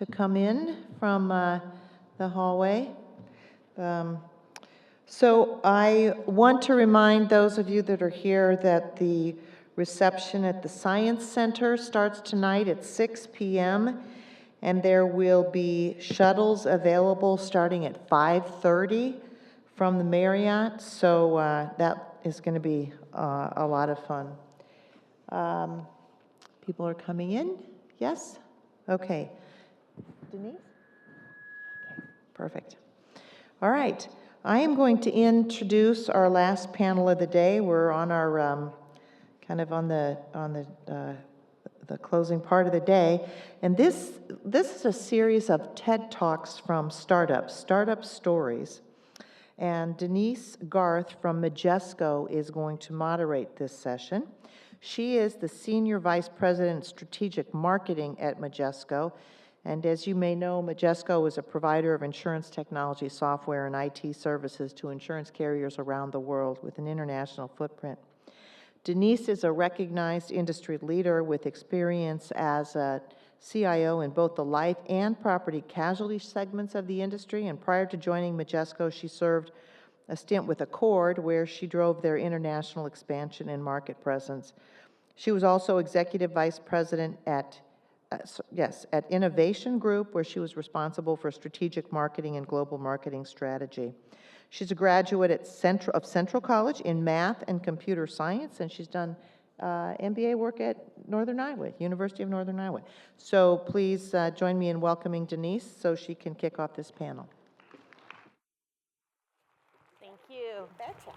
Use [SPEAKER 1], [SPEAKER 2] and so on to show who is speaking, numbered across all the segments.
[SPEAKER 1] to come in from the hallway. So I want to remind those of you that are here that the reception at the Science Center starts tonight at 6 p.m. and there will be shuttles available starting at 5:30 from the Marriott, so that is going to be a lot of fun. People are coming in? Yes? Okay. Denise? Okay, perfect. All right. I am going to introduce our last panel of the day. We're on our kind of on the closing part of the day, and this is a series of TED Talks from startup stories. And Denise Garth from Majesco is going to moderate this session. She is the Senior Vice President of Strategic Marketing at Majesco. And as you may know, Majesco is a provider of insurance technology, software, and IT services to insurance carriers around the world with an international footprint. Denise is a recognized industry leader with experience as a CIO in both the life and property casualty segments of the industry. And prior to joining Majesco, she served a stint with Accord, where she drove their international expansion and market presence. She was also Executive Vice President at Innovation Group, where she was responsible for strategic marketing and global marketing strategy. She's a graduate of Central College in math and computer science, and she's done MBA work at Northern Iowa, University of Northern Iowa. So please join me in welcoming Denise so she can kick off this panel.
[SPEAKER 2] Thank you. Betcha.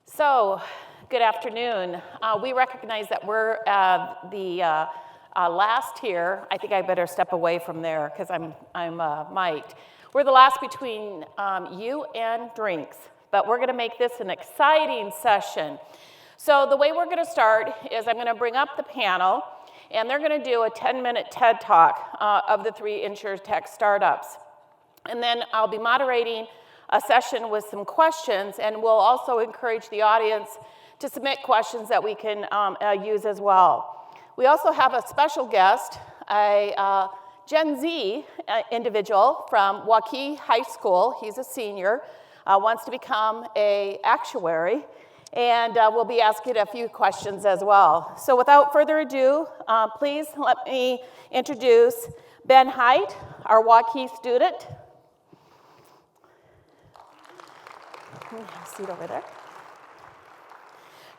[SPEAKER 2] So, good afternoon. We recognize that we're the last here. I think I better step away from there because I'm mic'd. We're the last between you and drinks, but we're going to make this an exciting session. So the way we're going to start is I'm going to bring up the panel, and they're going to do a 10-minute TED Talk of the 3 InsurTech startups. And then I'll be moderating a session with some questions, and we'll also encourage the audience to submit questions that we can use as well. We also have a special guest, a Gen Z individual from Waukee High School. He's a senior, wants to become an actuary, and we'll be asking a few questions as well. So without further ado, please let me introduce Ben Height, our Waukee student. Seat over there.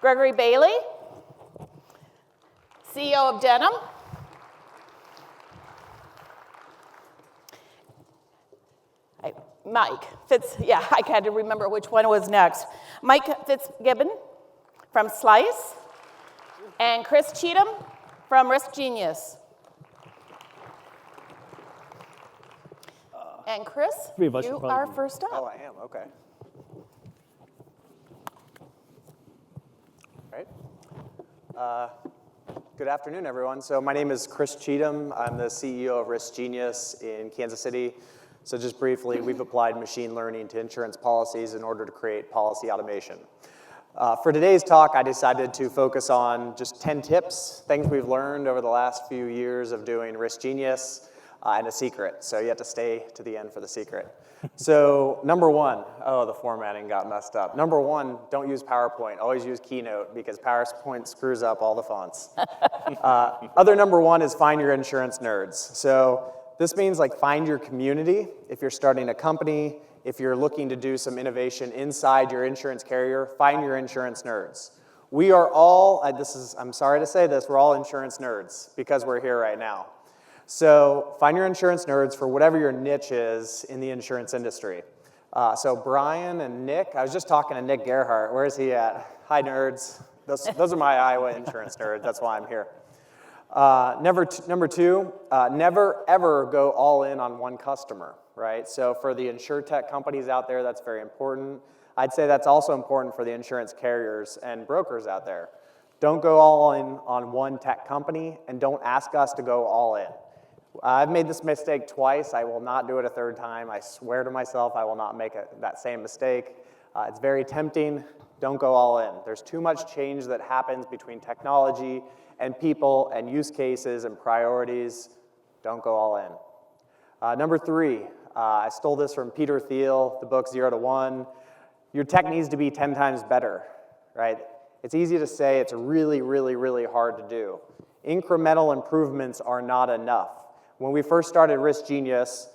[SPEAKER 2] Gregory Bailey, CEO of Denim. I had to remember which one was next. Mike Fitzgibbon from Slice, and Chris Cheatham from RiskGenius. And Chris, you are first up.
[SPEAKER 3] Oh, I am, okay. All right. Good afternoon, everyone. So my name is Chris Cheatham. I'm the CEO of RiskGenius in Kansas City. So just briefly, we've applied machine learning to insurance policies in order to create policy automation. For today's talk, I decided to focus on just 10 tips, things we've learned over the last few years of doing RiskGenius, and a secret. So you have to stay to the end for the secret. So number 1, the formatting got messed up. Number 1, don't use PowerPoint. Always use Keynote because PowerPoint screws up all the fonts. Other number 1 is find your insurance nerds. So this means find your community. If you're starting a company, if you're looking to do some innovation inside your insurance carrier, find your insurance nerds. We are all, I'm sorry to say this, we're all insurance nerds because we're here right now. So find your insurance nerds for whatever your niche is in the insurance industry. So Brian and Nick, I was just talking to Nick Gerhardt. Where is he at? Hi, nerds. Those are my Iowa insurance nerds. That's why I'm here. Number 2, never ever go all in on one customer, right? So for the insurtech companies out there, that's very important. I'd say that's also important for the insurance carriers and brokers out there. Don't go all in on one tech company, and don't ask us to go all in. I've made this mistake twice. I will not do it a third time. I swear to myself I will not make that same mistake. It's very tempting. Don't go all in. There's too much change that happens between technology and people and use cases and priorities. Don't go all in. Number 3, I stole this from Peter Thiel, the book 0 to 1. Your tech needs to be 10 times better, right? It's easy to say, it's really, really, really hard to do. Incremental improvements are not enough. When we first started RiskGenius,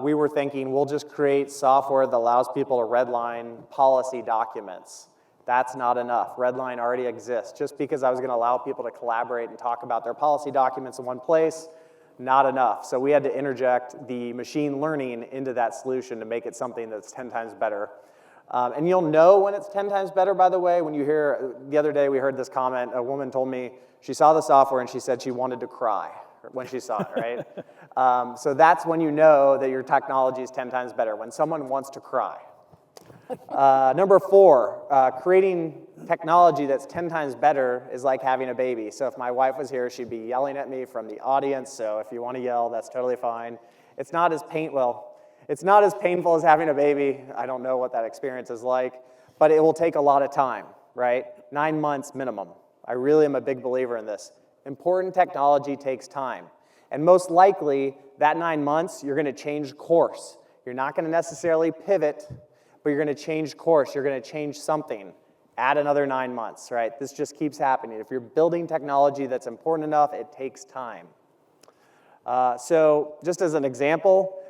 [SPEAKER 3] we were thinking we'll just create software that allows people to redline policy documents. That's not enough. Redline already exists. Just because I was going to allow people to collaborate and talk about their policy documents in one place, not enough. So we had to interject the machine learning into that solution to make it something that's 10 times better. And you'll know when it's 10 times better, by the way, when you hear, the other day we heard this comment, a woman told me she saw the software and she said she wanted to cry when she saw it, right? So that's when you know that your technology is 10 times better, when someone wants to cry. Number 4, creating technology that's 10 times better is like having a baby. So if my wife was here, she'd be yelling at me from the audience, so if you want to yell, that's totally fine. It's not as painful as having a baby. I don't know what that experience is like, but it will take a lot of time, right? 9 months minimum. I really am a big believer in this. Important technology takes time. And most likely, that 9 months, you're going to change course. You're not going to necessarily pivot, but you're going to change course. You're going to change something. Add another 9 months, right? This just keeps happening. If you're building technology that's important enough, it takes time. So just as an example,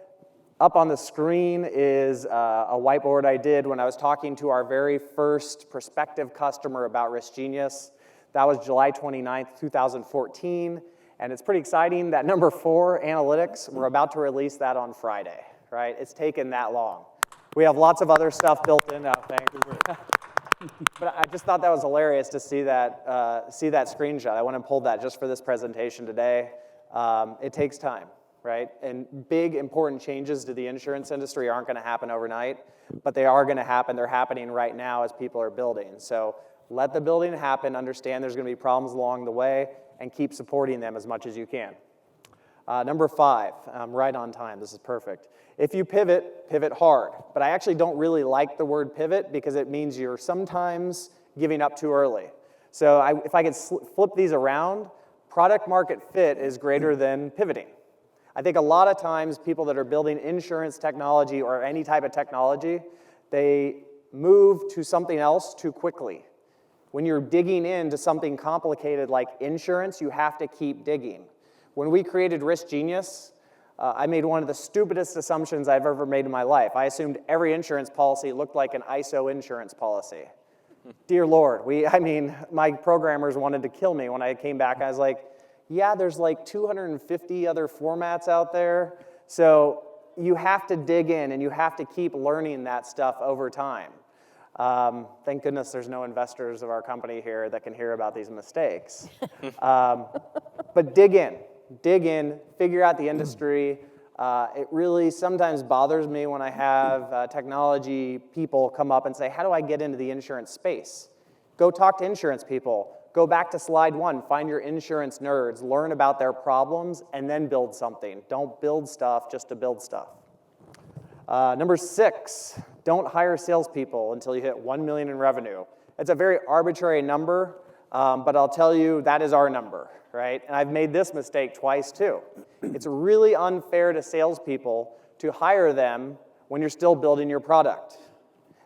[SPEAKER 3] up on the screen is a whiteboard I did when I was talking to our very first prospective customer about RiskGenius. That was July 29th, 2014. And it's pretty exciting that number 4, analytics, we're about to release that on Friday, right? It's taken that long. We have lots of other stuff built in now, thanks. But I just thought that was hilarious to see that screenshot. I went and pulled that just for this presentation today. It takes time, right? And big, important changes to the insurance industry aren't going to happen overnight, but they are going to happen. They're happening right now as people are building. So let the building happen, understand there's going to be problems along the way, and keep supporting them as much as you can. Number 5, right on time. This is perfect. If you pivot, pivot hard. But I actually don't really like the word pivot because it means you're sometimes giving up too early. So if I could flip these around, product market fit is greater than pivoting. I think a lot of times people that are building insurance technology or any type of technology, they move to something else too quickly. When you're digging into something complicated like insurance, you have to keep digging. When we created RiskGenius, I made one of the stupidest assumptions I've ever made in my life. I assumed every insurance policy looked like an ISO insurance policy. Dear Lord, my programmers wanted to kill me when I came back. I was like, yeah, there's like 250 other formats out there. So you have to dig in and you have to keep learning that stuff over time. Thank goodness there's no investors of our company here that can hear about these mistakes. But dig in, figure out the industry. It really sometimes bothers me when I have technology people come up and say, how do I get into the insurance space? Go talk to insurance people. Go back to slide 1, find your insurance nerds, learn about their problems, and then build something. Don't build stuff just to build stuff. Number 6, don't hire salespeople until you hit 1 million in revenue. It's a very arbitrary number, but I'll tell you that is our number, right? And I've made this mistake twice too. It's really unfair to salespeople to hire them when you're still building your product.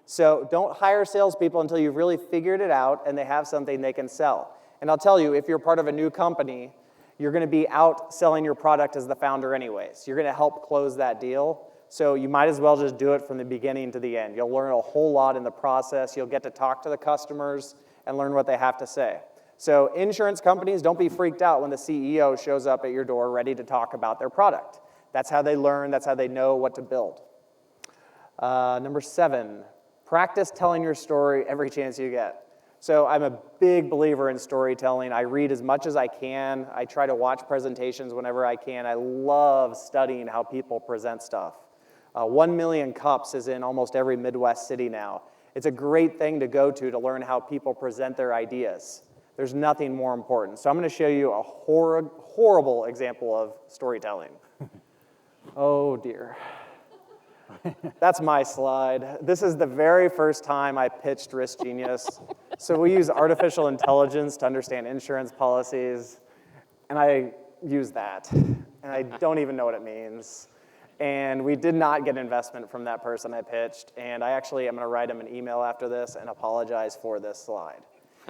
[SPEAKER 3] So don't hire salespeople until you've really figured it out and they have something they can sell. And I'll tell you, if you're part of a new company, you're going to be out selling your product as the founder anyways. You're going to help close that deal. So you might as well just do it from the beginning to the end. You'll learn a whole lot in the process. You'll get to talk to the customers and learn what they have to say. So insurance companies, don't be freaked out when the CEO shows up at your door ready to talk about their product. That's how they learn. That's how they know what to build. Number 7, practice telling your story every chance you get. So I'm a big believer in storytelling. I read as much as I can. I try to watch presentations whenever I can. I love studying how people present stuff. 1 million cups is in almost every Midwest city now. It's a great thing to go to learn how people present their ideas. There's nothing more important. So I'm going to show you a horrible example of storytelling. Oh dear. That's my slide. This is the very first time I pitched RiskGenius. So we use artificial intelligence to understand insurance policies, and I use that, and I don't even know what it means. And we did not get investment from that person I pitched, and I actually am going to write him an email after this and apologize for this slide.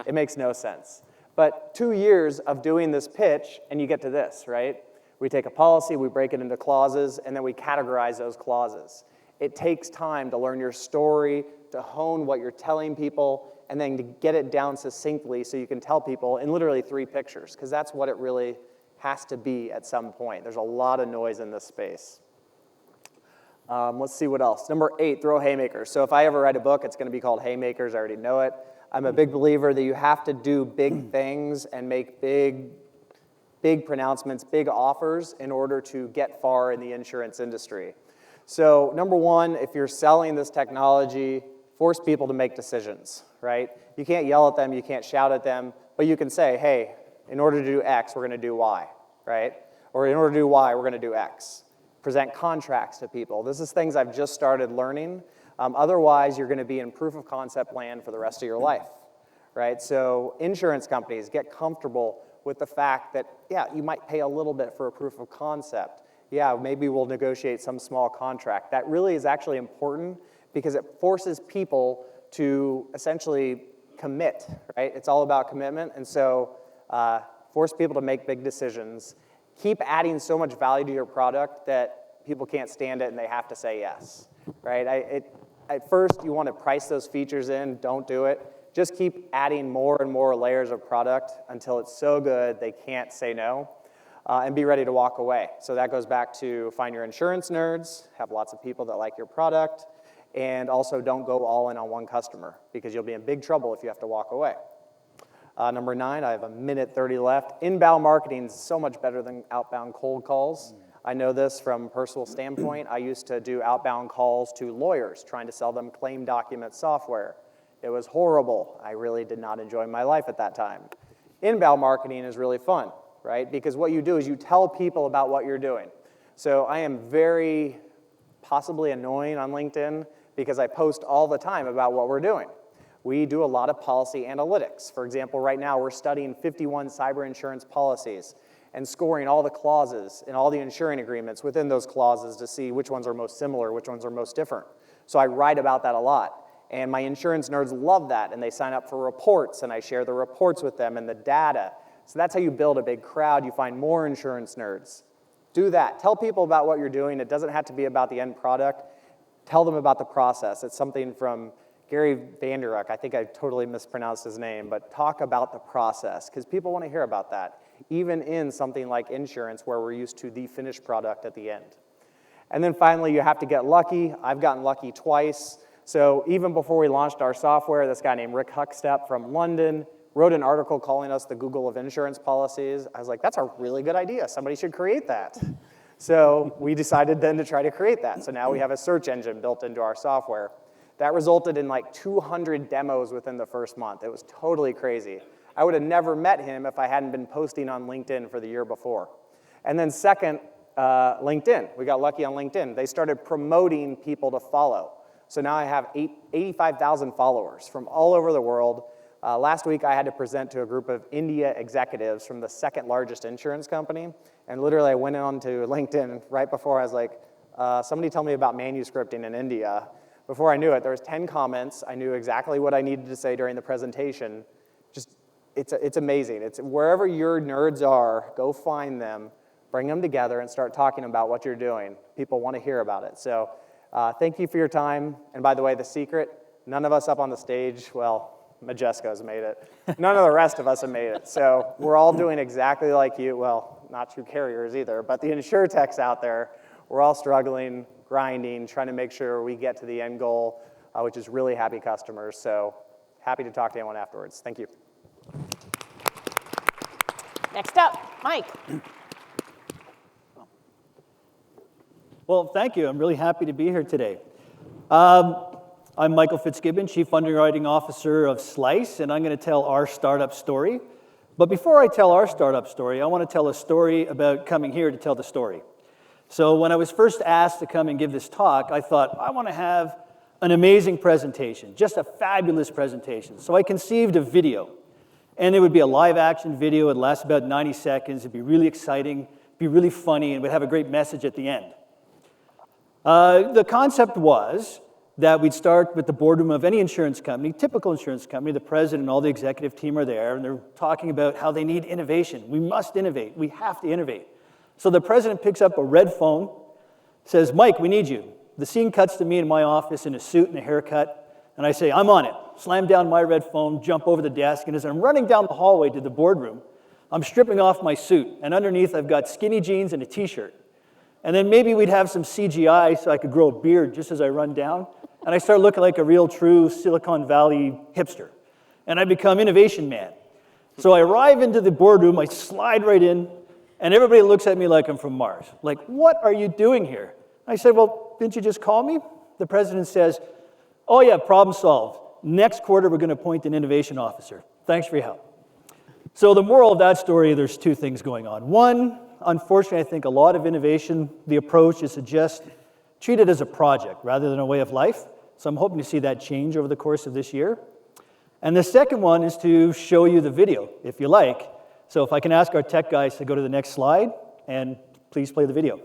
[SPEAKER 3] It makes no sense. But 2 years of doing this pitch, and you get to this, right? We take a policy, we break it into clauses, and then we categorize those clauses. It takes time to learn your story, to hone what you're telling people, and then to get it down succinctly so you can tell people in literally 3 pictures, because that's what it really has to be at some point. There's a lot of noise in this space. Let's see what else. Number 8, throw haymakers. So if I ever write a book, it's going to be called Haymakers. I already know it. I'm a big believer that you have to do big things and make big pronouncements, big offers in order to get far in the insurance industry. So number 1, if you're selling this technology, force people to make decisions, right? You can't yell at them, you can't shout at them, but you can say, hey, in order to do X, we're going to do Y, right? Or in order to do Y, we're going to do X. Present contracts to people. This is things I've just started learning. Otherwise, you're going to be in proof of concept land for the rest of your life, right? So insurance companies get comfortable with the fact that, yeah, you might pay a little bit for a proof of concept. Yeah, maybe we'll negotiate some small contract. That really is actually important because it forces people to essentially commit, right? It's all about commitment, and so force people to make big decisions. Keep adding so much value to your product that people can't stand it and they have to say yes, right? At first, you want to price those features in. Don't do it. Just keep adding more and more layers of product until it's so good they can't say no, and be ready to walk away. So that goes back to find your insurance nerds, have lots of people that like your product, and also don't go all in on one customer because you'll be in big trouble if you have to walk away. Number 9, I have 1:30 left. Inbound marketing is so much better than outbound cold calls. I know this from a personal standpoint. I used to do outbound calls to lawyers trying to sell them claim document software. It was horrible. I really did not enjoy my life at that time. Inbound marketing is really fun, right? Because what you do is you tell people about what you're doing. So I am very possibly annoying on LinkedIn because I post all the time about what we're doing. We do a lot of policy analytics. For example, right now we're studying 51 cyber insurance policies and scoring all the clauses and all the insuring agreements within those clauses to see which ones are most similar, which ones are most different. So I write about that a lot. And my insurance nerds love that, and they sign up for reports, and I share the reports with them and the data. So that's how you build a big crowd. You find more insurance nerds. Do that. Tell people about what you're doing. It doesn't have to be about the end product. Tell them about the process. It's something from Gary Vanderuck. I think I totally mispronounced his name, but talk about the process, because people want to hear about that, even in something like insurance where we're used to the finished product at the end. And then finally, you have to get lucky. I've gotten lucky twice. So even before we launched our software, this guy named Rick Huckstep from London wrote an article calling us the Google of insurance policies. I was like, that's a really good idea. Somebody should create that. So we decided then to try to create that. So now we have a search engine built into our software. That resulted in like 200 demos within the first month. It was totally crazy. I would have never met him if I hadn't been posting on LinkedIn for the year before. And then second, LinkedIn. We got lucky on LinkedIn. They started promoting people to follow. So now I have 85,000 followers from all over the world. Last week, I had to present to a group of India executives from the second largest insurance company. And literally, I went on to LinkedIn right before. I was like, somebody tell me about manuscripting in India. Before I knew it, there was 10 comments. I knew exactly what I needed to say during the presentation. Just, it's amazing. It's wherever your nerds are, go find them, bring them together, and start talking about what you're doing. People want to hear about it. So thank you for your time. And by the way, the secret, none of us up on the stage, well, Majesco's made it. None of the rest of us have made it. So we're all doing exactly like you. Well, not true carriers either, but the insurtechs out there, we're all struggling, grinding, trying to make sure we get to the end goal, which is really happy customers. So happy to talk to anyone afterwards. Thank you.
[SPEAKER 2] Next up, Mike.
[SPEAKER 4] Well, thank you. I'm really happy to be here today. I'm Michael Fitzgibbon, Chief Underwriting Officer of Slice, and I'm going to tell our startup story. But before I tell our startup story, I want to tell a story about coming here to tell the story. So when I was first asked to come and give this talk, I thought, I want to have an amazing presentation, just a fabulous presentation. So I conceived a video, and it would be a live action video. It'd last about 90 seconds. It'd be really exciting, be really funny, and would have a great message at the end. The concept was that we'd start with the boardroom of any insurance company, typical insurance company. The president and all the executive team are there, and they're talking about how they need innovation. We must innovate. We have to innovate. So the president picks up a red phone, says, Mike, we need you. The scene cuts to me in my office in a suit and a haircut, and I say, I'm on it. Slam down my red phone, jump over the desk, and as I'm running down the hallway to the boardroom, I'm stripping off my suit, and underneath I've got skinny jeans and a t-shirt. And then maybe we'd have some CGI so I could grow a beard just as I run down, and I start looking like a real true Silicon Valley hipster. And I become innovation man. So I arrive into the boardroom, I slide right in, and everybody looks at me like I'm from Mars. Like, what are you doing here? I said, well, didn't you just call me? The president says, oh yeah, problem solved. Next quarter, we're going to appoint an innovation officer. Thanks for your help. So the moral of that story, there's two things going on. One, unfortunately, I think a lot of innovation, the approach is to just treat it as a project rather than a way of life. So I'm hoping to see that change over the course of this year. And the second one is to show you the video, if you like. So if I can ask our tech guys to go to the next slide, and please play the video.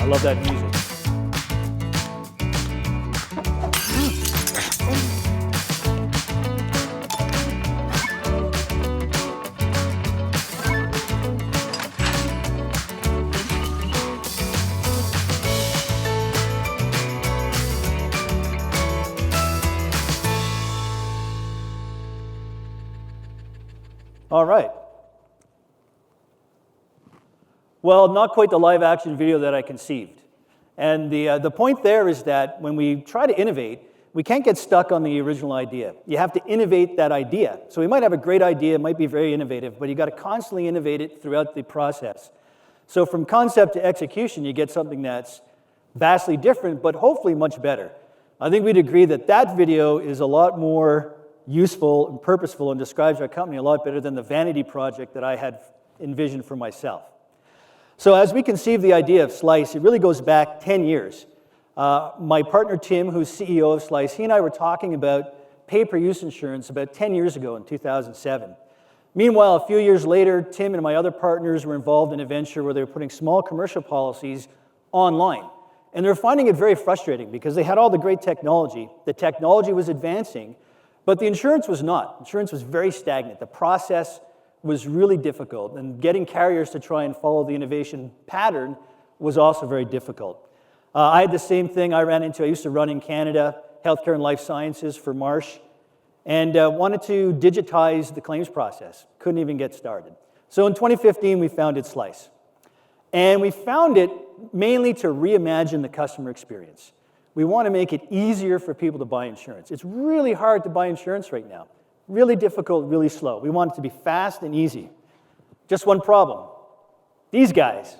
[SPEAKER 4] I love that music. All right. Well, not quite the live action video that I conceived. And the point there is that when we try to innovate, we can't get stuck on the original idea. You have to innovate that idea. So we might have a great idea, it might be very innovative, but you got to constantly innovate it throughout the process. So from concept to execution, you get something that's vastly different, but hopefully much better. I think we'd agree that that video is a lot more useful and purposeful and describes our company a lot better than the vanity project that I had envisioned for myself. So as we conceived the idea of Slice, it really goes back 10 years. My partner Tim, who's CEO of Slice, he and I were talking about pay-per-use insurance about 10 years ago in 2007. Meanwhile, a few years later, Tim and my other partners were involved in a venture where they were putting small commercial policies online. And they were finding it very frustrating because they had all the great technology. The technology was advancing, but the insurance was not. Insurance was very stagnant. The process was really difficult, and getting carriers to try and follow the innovation pattern was also very difficult. I had the same thing I used to run in Canada, healthcare and life sciences for Marsh, and wanted to digitize the claims process. Couldn't even get started. So in 2015, we founded Slice. And we found it mainly to reimagine the customer experience. We want to make it easier for people to buy insurance. It's really hard to buy insurance right now. Really difficult, really slow. We want it to be fast and easy. Just one problem. These guys.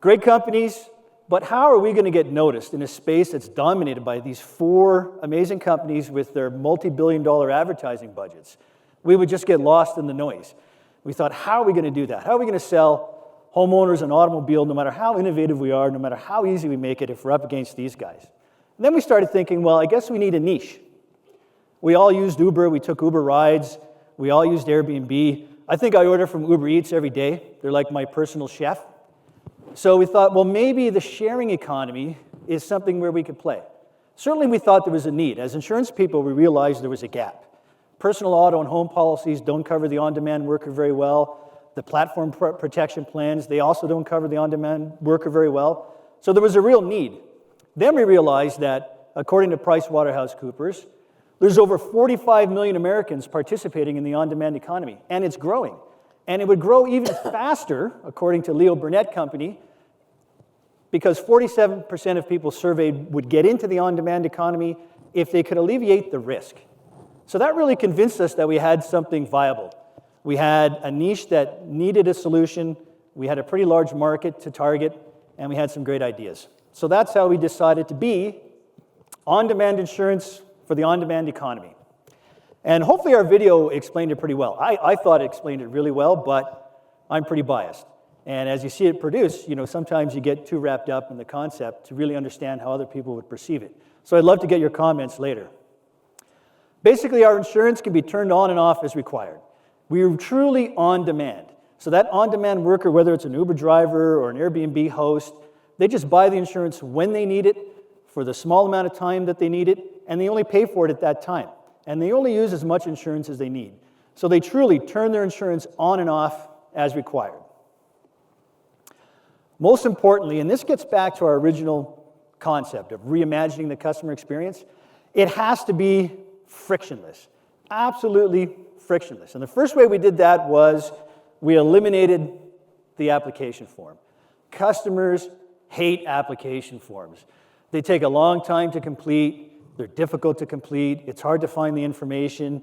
[SPEAKER 4] Great companies, but how are we going to get noticed in a space that's dominated by these four amazing companies with their multi-billion-dollar advertising budgets? We would just get lost in the noise. We thought, how are we going to do that? How are we going to sell homeowners an automobile no matter how innovative we are, no matter how easy we make it if we're up against these guys? And then we started thinking, well, I guess we need a niche. We all used Uber, we took Uber rides, we all used Airbnb. I think I order from Uber Eats every day. They're like my personal chef. So we thought, well, maybe the sharing economy is something where we could play. Certainly we thought there was a need. As insurance people, we realized there was a gap. Personal auto and home policies don't cover the on-demand worker very well. The platform protection plans, they also don't cover the on-demand worker very well. So there was a real need. Then we realized that, according to PricewaterhouseCoopers, There's over 45 million Americans participating in the on-demand economy, and it's growing. And it would grow even faster, according to Leo Burnett Company, because 47% of people surveyed would get into the on-demand economy if they could alleviate the risk. So that really convinced us that we had something viable. We had a niche that needed a solution, we had a pretty large market to target, and we had some great ideas. So that's how we decided to be on-demand insurance for the on-demand economy. And hopefully our video explained it pretty well. I thought it explained it really well, but I'm pretty biased. And as you see it produced, sometimes you get too wrapped up in the concept to really understand how other people would perceive it. So I'd love to get your comments later. Basically, our insurance can be turned on and off as required. We're truly on demand. So that on-demand worker, whether it's an Uber driver or an Airbnb host, they just buy the insurance when they need it, for the small amount of time that they need it, and they only pay for it at that time. And they only use as much insurance as they need. So they truly turn their insurance on and off as required. Most importantly, and this gets back to our original concept of reimagining the customer experience, it has to be frictionless, absolutely frictionless. And the first way we did that was we eliminated the application form. Customers hate application forms. They take a long time to complete, they're difficult to complete, it's hard to find the information,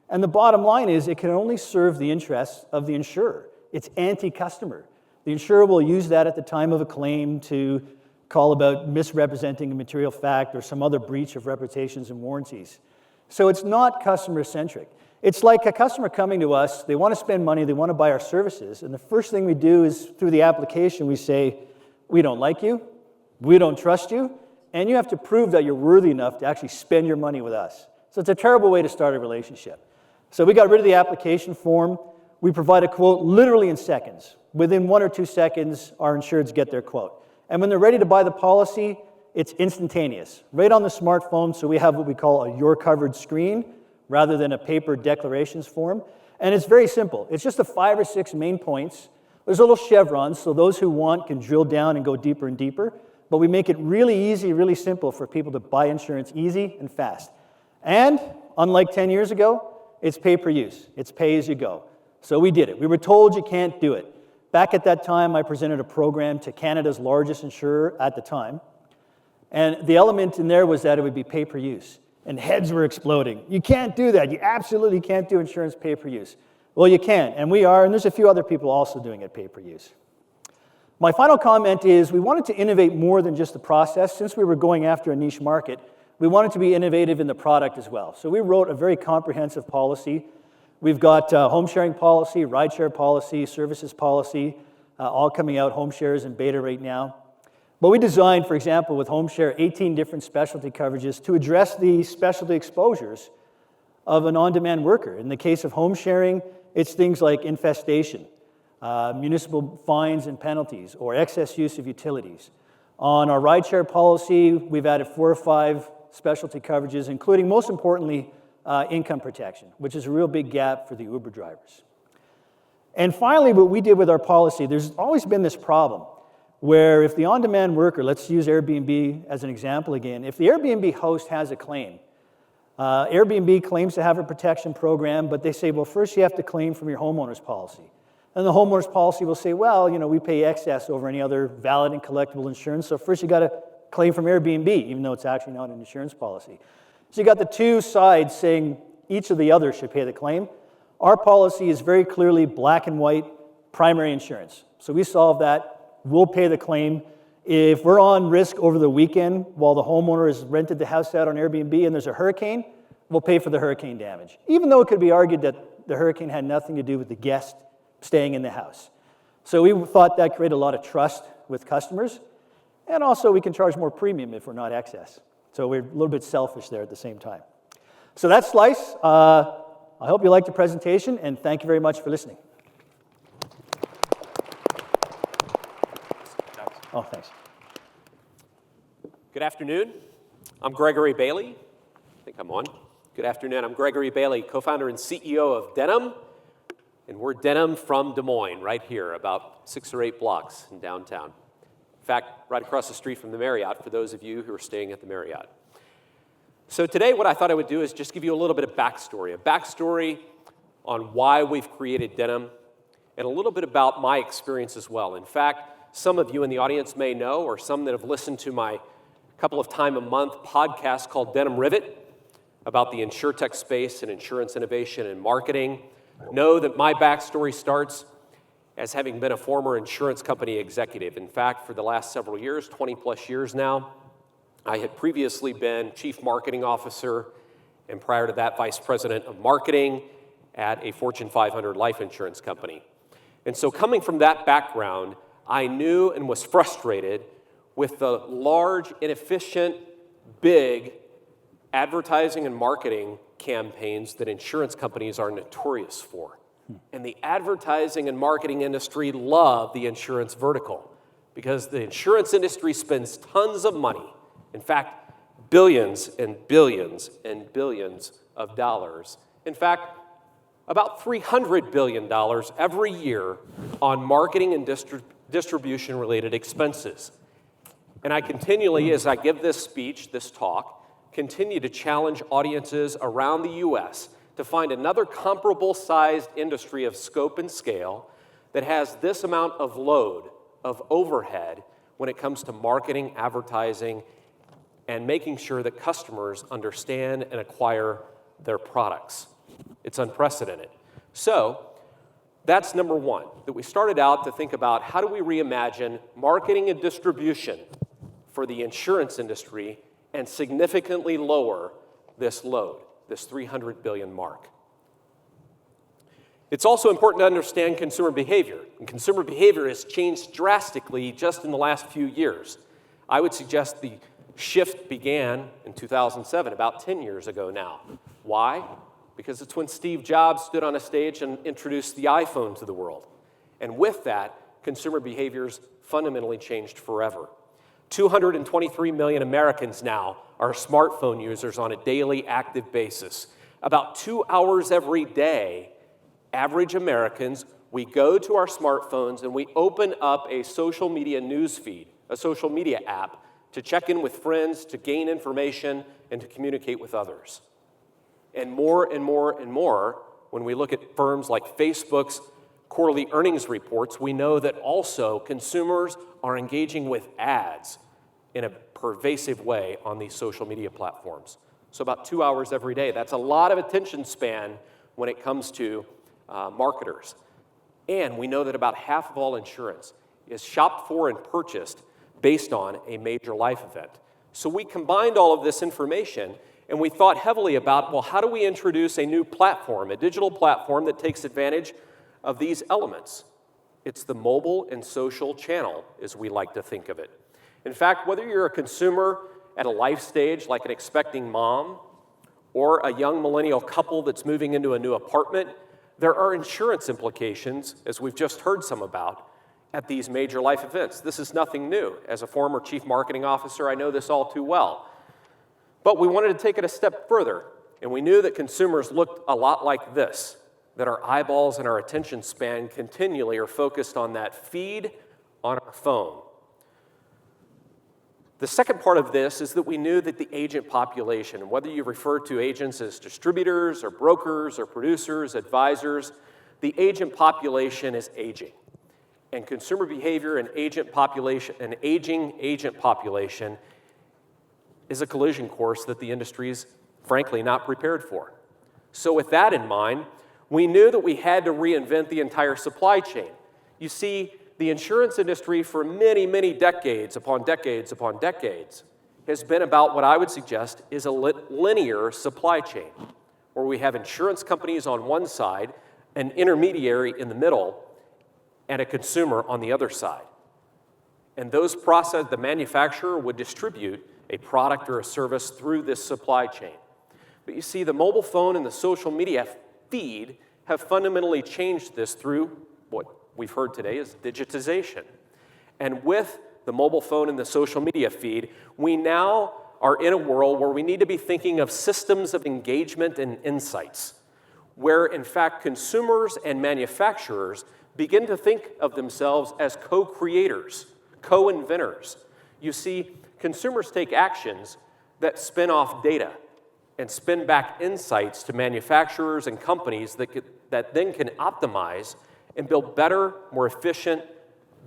[SPEAKER 4] and the bottom line is it can only serve the interests of the insurer. It's anti-customer. The insurer will use that at the time of a claim to call about misrepresenting a material fact or some other breach of reputations and warranties. So it's not customer-centric. It's like a customer coming to us, they want to spend money, they want to buy our services, and the first thing we do is through the application we say, we don't like you, we don't trust you, and you have to prove that you're worthy enough to actually spend your money with us. So it's a terrible way to start a relationship. So we got rid of the application form. We provide a quote literally in seconds. Within 1 or 2 seconds, our insureds get their quote. And when they're ready to buy the policy, it's instantaneous, right on the smartphone, so we have what we call a Your Covered screen rather than a paper declarations form. And it's very simple. It's just the 5 or 6 main points. There's little chevrons, so those who want can drill down and go deeper and deeper. But we make it really easy, really simple for people to buy insurance easy and fast. And unlike 10 years ago, it's pay per use. It's pay as you go. So we did it. We were told you can't do it. Back at that time, I presented a program to Canada's largest insurer at the time. And the element in there was that it would be pay per use. And heads were exploding. You can't do that. You absolutely can't do insurance pay per use. Well, you can, and we are, and there's a few other people also doing it pay per use. My final comment is we wanted to innovate more than just the process. Since we were going after a niche market, we wanted to be innovative in the product as well. So we wrote a very comprehensive policy. We've got home sharing policy, ride share policy, services policy, all coming out. Home share is in beta right now. But we designed, for example, with home share, 18 different specialty coverages to address the specialty exposures of an on-demand worker. In the case of home sharing, it's things like infestation, municipal fines and penalties, or excess use of utilities. On our rideshare policy, we've added 4 or 5 specialty coverages, including, most importantly, income protection, which is a real big gap for the Uber drivers. And finally, what we did with our policy, there's always been this problem where if the on-demand worker, let's use Airbnb as an example again, if the Airbnb host has a claim, Airbnb claims to have a protection program, but they say, well, first you have to claim from your homeowner's policy. And the homeowner's policy will say, well, we pay excess over any other valid and collectible insurance, so first you got to claim from Airbnb, even though it's actually not an insurance policy. So you got the two sides saying each of the others should pay the claim. Our policy is very clearly black and white, primary insurance. So we solve that. We'll pay the claim. If we're on risk over the weekend while the homeowner has rented the house out on Airbnb and there's a hurricane, we'll pay for the hurricane damage, even though it could be argued that the hurricane had nothing to do with the guest staying in the house. So we thought that created a lot of trust with customers, and also we can charge more premium if we're not excess. So we're a little bit selfish there at the same time. So that's Slice. I hope you liked the presentation, and thank you very much for listening. Oh, thanks.
[SPEAKER 5] Good afternoon. I'm Gregory Bailey. I think I'm on. Good afternoon. I'm Gregory Bailey, co-founder and CEO of Denim. And we're Denim from Des Moines, right here, about 6 or 8 blocks in downtown. In fact, right across the street from the Marriott, for those of you who are staying at the Marriott. So today what I thought I would do is just give you a little bit of backstory, a backstory on why we've created Denim, and a little bit about my experience as well. In fact, some of you in the audience may know, or some that have listened to my couple of time a month podcast called Denim Rivet about the insurtech space and insurance innovation and marketing, know that my backstory starts as having been a former insurance company executive. In fact, for the last several years, 20 plus years now, I had previously been chief marketing officer, and prior to that, vice president of marketing at a Fortune 500 life insurance company. And so coming from that background, I knew and was frustrated with the large, inefficient, big advertising and marketing campaigns that insurance companies are notorious for. And the advertising and marketing industry love the insurance vertical because the insurance industry spends tons of money. In fact, billions and billions and billions of dollars. In fact, about $300 billion every year on marketing and distribution-related expenses. And I continually, as I give this speech, this talk, continue to challenge audiences around the U.S. to find another comparable-sized industry of scope and scale that has this amount of load, of overhead, when it comes to marketing, advertising, and making sure that customers understand and acquire their products. It's unprecedented. So that's number one, that we started out to think about how do we reimagine marketing and distribution for the insurance industry and significantly lower this load, this 300 billion mark. It's also important to understand consumer behavior, and consumer behavior has changed drastically just in the last few years. I would suggest the shift began in 2007, about 10 years ago now. Why? Because it's when Steve Jobs stood on a stage and introduced the iPhone to the world. And with that, consumer behaviors fundamentally changed forever. 223 million Americans now are smartphone users on a daily active basis. About 2 hours every day, average Americans, we go to our smartphones and we open up a social media news feed, a social media app, to check in with friends, to gain information, and to communicate with others. And more and more and more, when we look at firms like Facebook's quarterly earnings reports, we know that also consumers are engaging with ads in a pervasive way on these social media platforms. So about 2 hours every day. That's a lot of attention span when it comes to marketers. And we know that about half of all insurance is shopped for and purchased based on a major life event. So we combined all of this information and we thought heavily about, well, how do we introduce a new platform, a digital platform that takes advantage of these elements? It's the mobile and social channel, as we like to think of it. In fact, whether you're a consumer at a life stage like an expecting mom or a young millennial couple that's moving into a new apartment, there are insurance implications, as we've just heard some about, at these major life events. This is nothing new. As a former chief marketing officer, I know this all too well. But we wanted to take it a step further, and we knew that consumers looked a lot like this, that our eyeballs and our attention span continually are focused on that feed on our phone. The second part of this is that we knew that the agent population, and whether you refer to agents as distributors or brokers or producers, advisors, the agent population is aging. And consumer behavior and agent population, an aging agent population, is a collision course that the industry is frankly not prepared for. So with that in mind, we knew that we had to reinvent the entire supply chain. You see, the insurance industry for many, many decades upon decades upon decades has been about what I would suggest is a linear supply chain, where we have insurance companies on one side, an intermediary in the middle, and a consumer on the other side. And those process, the manufacturer would distribute a product or a service through this supply chain. But you see, the mobile phone and the social media feed have fundamentally changed this through what we've heard today is digitization. And with the mobile phone and the social media feed, we now are in a world where we need to be thinking of systems of engagement and insights, where in fact consumers and manufacturers begin to think of themselves as co-creators, co-inventors. You see, consumers take actions that spin off data, and spin back insights to manufacturers and companies that then can optimize and build better, more efficient,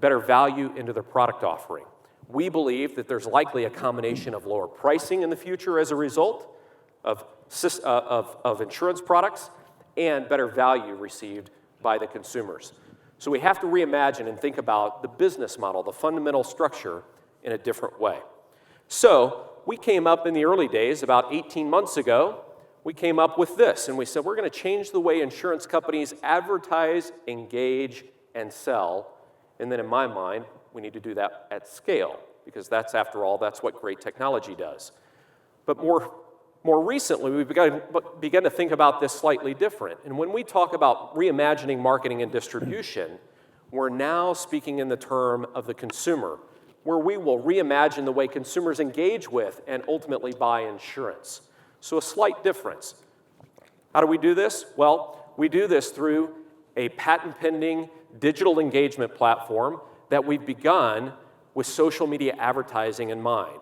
[SPEAKER 5] better value into their product offering. We believe that there's likely a combination of lower pricing in the future as a result of insurance products and better value received by the consumers. So we have to reimagine and think about the business model, the fundamental structure, in a different way. So we came up in the early days, about 18 months ago, we came up with this, and we said we're going to change the way insurance companies advertise, engage, and sell. And then in my mind, we need to do that at scale, because that's, after all, that's what great technology does. But more recently, we've begun to think about this slightly different. And when we talk about reimagining marketing and distribution, we're now speaking in the term of the consumer, where we will reimagine the way consumers engage with and ultimately buy insurance. So a slight difference. How do we do this? Well, we do this through a patent-pending digital engagement platform that we've begun with social media advertising in mind.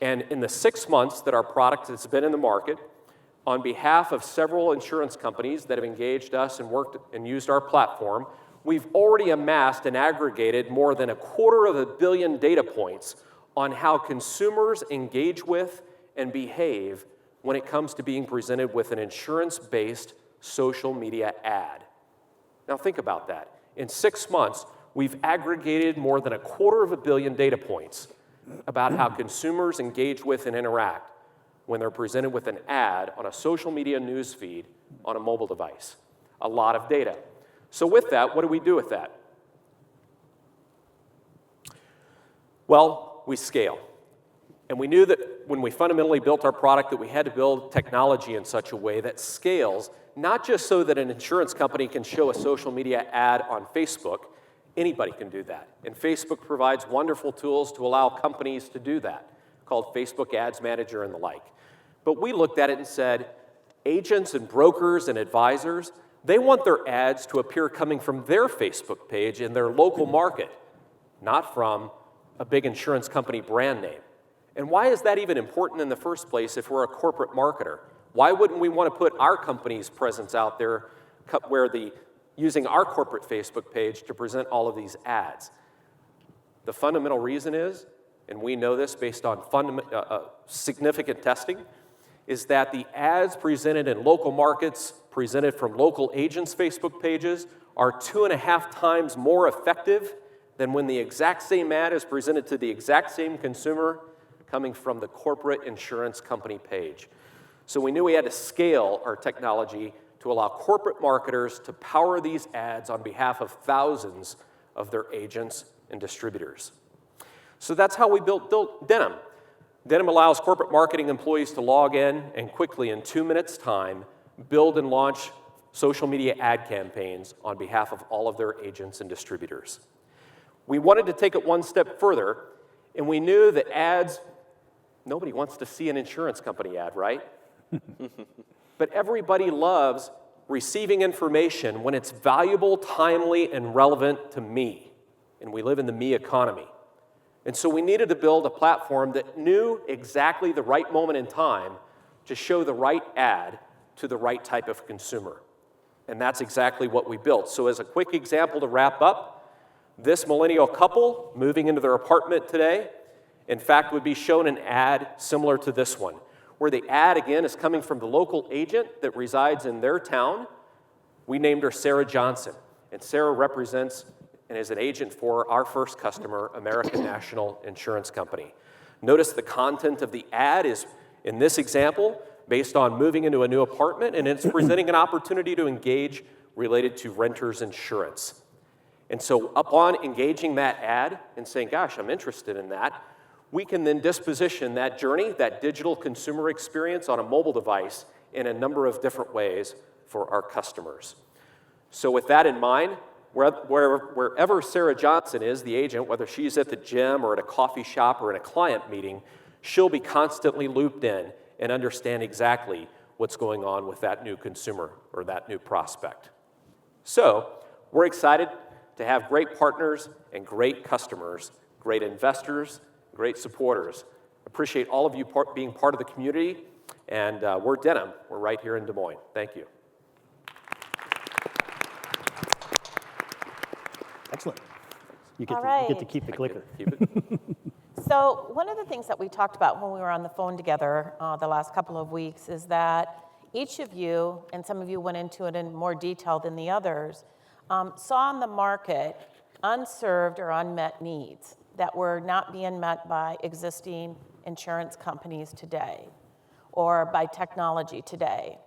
[SPEAKER 5] And in the 6 months that our product has been in the market, on behalf of several insurance companies that have engaged us and worked and used our platform, we've already amassed and aggregated more than 250 million data points on how consumers engage with and behave when it comes to being presented with an insurance-based social media ad. Now think about that. In 6 months, we've aggregated more than 250 million data points about how consumers engage with and interact when they're presented with an ad on a social media news feed on a mobile device. A lot of data. So with that, what do we do with that? Well, we scale. And we knew that when we fundamentally built our product that we had to build technology in such a way that scales, not just so that an insurance company can show a social media ad on Facebook. Anybody can do that. And Facebook provides wonderful tools to allow companies to do that, called Facebook Ads Manager and the like. But we looked at it and said, agents and brokers and advisors, they want their ads to appear coming from their Facebook page in their local market, not from a big insurance company brand name. And why is that even important in the first place if we're a corporate marketer? Why wouldn't we want to put our company's presence out there using our corporate Facebook page to present all of these ads? The fundamental reason is, and we know this based on significant testing, is that the ads presented in local markets, presented from local agents' Facebook pages, are 2.5 times more effective than when the exact same ad is presented to the exact same consumer coming from the corporate insurance company page. So we knew we had to scale our technology to allow corporate marketers to power these ads on behalf of thousands of their agents and distributors. So that's how we built Denim. Denim allows corporate marketing employees to log in and quickly, in 2 minutes' time, build and launch social media ad campaigns on behalf of all of their agents and distributors. We wanted to take it one step further, and we knew that ads, nobody wants to see an insurance company ad, right? But everybody loves receiving information when it's valuable, timely, and relevant to me. And we live in the me economy. And so we needed to build a platform that knew exactly the right moment in time to show the right ad to the right type of consumer. And that's exactly what we built. So as a quick example to wrap up, this millennial couple moving into their apartment today, in fact, would be shown an ad similar to this one, where the ad, again, is coming from the local agent that resides in their town. We named her Sarah Johnson, and Sarah represents and is an agent for our first customer, American National Insurance Company. Notice the content of the ad is, in this example, based on moving into a new apartment, and it's presenting an opportunity to engage related to renters insurance. And so upon engaging that ad and saying, gosh, I'm interested in that, we can then disposition that journey, that digital consumer experience on a mobile device in a number of different ways for our customers. So with that in mind, wherever Sarah Johnson is, the agent, whether she's at the gym or at a coffee shop or in a client meeting, she'll be constantly looped in and understand exactly what's going on with that new consumer or that new prospect. So we're excited to have great partners and great customers, great investors, great supporters. Appreciate all of you being part of the community And we're Denim. We're right here in Des Moines. Thank you.
[SPEAKER 4] Excellent. You get,
[SPEAKER 2] All
[SPEAKER 4] you get to
[SPEAKER 2] right.
[SPEAKER 4] keep the clicker.
[SPEAKER 5] Keep it.
[SPEAKER 2] So one of the things that we talked about when we were on the phone together the last couple of weeks is that each of you, and some of you went into it in more detail than the others, saw in the market unserved or unmet needs that were not being met by existing insurance companies today or by technology today.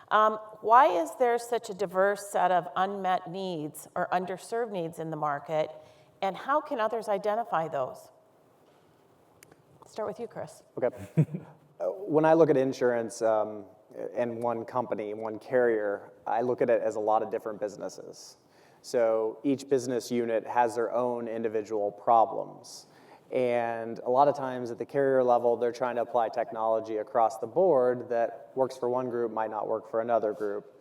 [SPEAKER 2] Why is there such a diverse set of unmet needs or underserved needs in the market, and how can others identify those? Start with you, Chris.
[SPEAKER 3] Okay. When I look at insurance and one company, one carrier, I look at it as a lot of different businesses. So each business unit has their own individual problems. And a lot of times at the carrier level, they're trying to apply technology across the board that works for one group might not work for another group.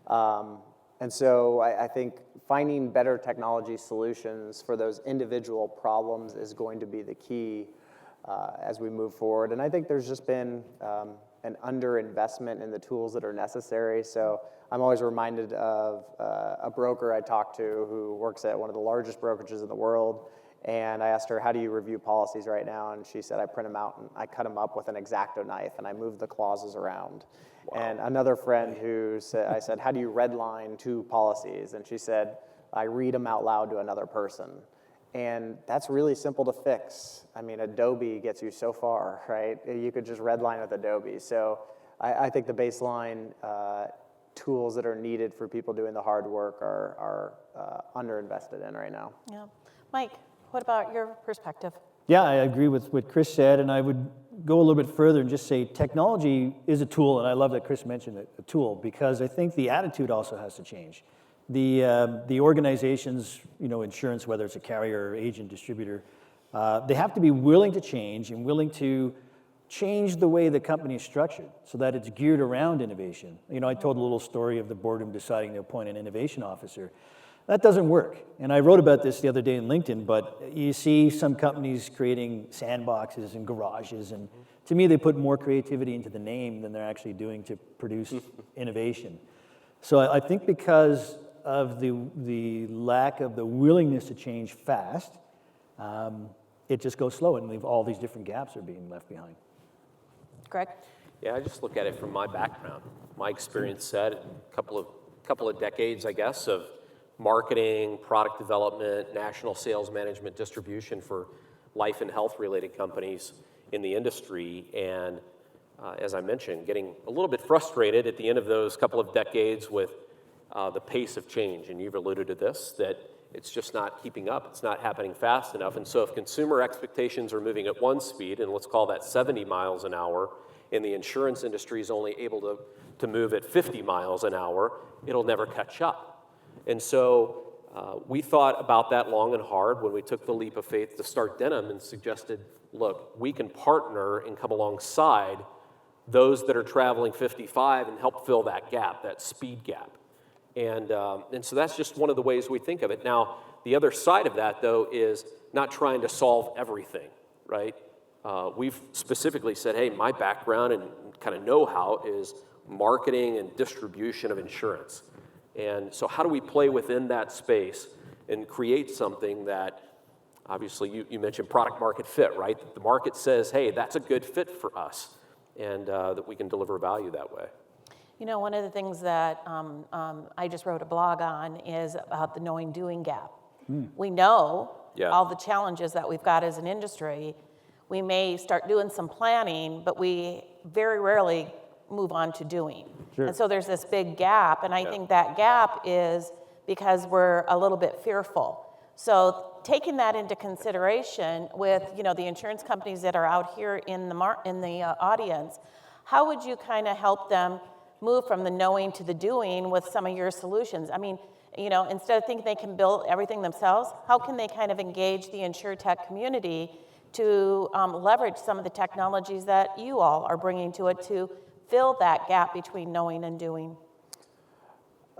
[SPEAKER 3] And so I think finding better technology solutions for those individual problems is going to be the key as we move forward. And I think there's just been an underinvestment in the tools that are necessary. So I'm always reminded of a broker I talked to who works at one of the largest brokerages in the world. And I asked her, how do you review policies right now? And she said, I print them out and I cut them up with an X-Acto knife and I move the clauses around. Wow. And another friend who said, I said, how do you redline 2 policies? And she said, I read them out loud to another person. And that's really simple to fix. I mean, Adobe gets you so far, right? You could just redline with Adobe. So I think the baseline tools that are needed for people doing the hard work are underinvested in right now.
[SPEAKER 2] Yeah. Mike, what about your perspective?
[SPEAKER 4] Yeah, I agree with what Chris said, and I would go a little bit further and just say technology is a tool, and I love that Chris mentioned it, a tool, because I think the attitude also has to change. The organizations, insurance, whether it's a carrier, agent, distributor, they have to be willing to change and willing to change the way the company is structured so that it's geared around innovation. I told a little story of the boardroom deciding to appoint an innovation officer. That doesn't work. And I wrote about this the other day in LinkedIn, but you see some companies creating sandboxes and garages, and to me, they put more creativity into the name than they're actually doing to produce innovation. So I think because of the lack of the willingness to change fast, it just goes slow, and all these different gaps are being left behind.
[SPEAKER 2] Greg?
[SPEAKER 5] Yeah, I just look at it from my background. My experience said a couple of decades, I guess, of marketing, product development, national sales management, distribution for life and health related companies in the industry. And as I mentioned, getting a little bit frustrated at the end of those couple of decades with the pace of change. And you've alluded to this, that it's just not keeping up. It's not happening fast enough. And so if consumer expectations are moving at one speed, and let's call that 70 miles an hour, and the insurance industry is only able to move at 50 miles an hour, it'll never catch up. And so we thought about that long and hard when we took the leap of faith to start Denim and suggested, look, we can partner and come alongside those that are traveling 55 and help fill that gap, that speed gap. And so that's just one of the ways we think of it. Now, the other side of that, though, is not trying to solve everything, right? We've specifically said, hey, my background and kind of know-how is marketing and distribution of insurance. And so how do we play within that space and create something that, obviously, you mentioned product market fit, right? The market says, hey, that's a good fit for us, and that we can deliver value that way.
[SPEAKER 2] One of the things that I just wrote a blog on is about the knowing-doing gap. We know all the challenges that we've got as an industry. We may start doing some planning, but we very rarely move on to doing. Sure. And so there's this big gap, and I think that gap is because we're a little bit fearful. So taking that into consideration with the insurance companies that are out here in the audience, how would you kind of help them move from the knowing to the doing with some of your solutions? I mean, instead of thinking they can build everything themselves, how can they kind of engage the InsurTech community to leverage some of the technologies that you all are bringing to it to fill that gap between knowing and doing?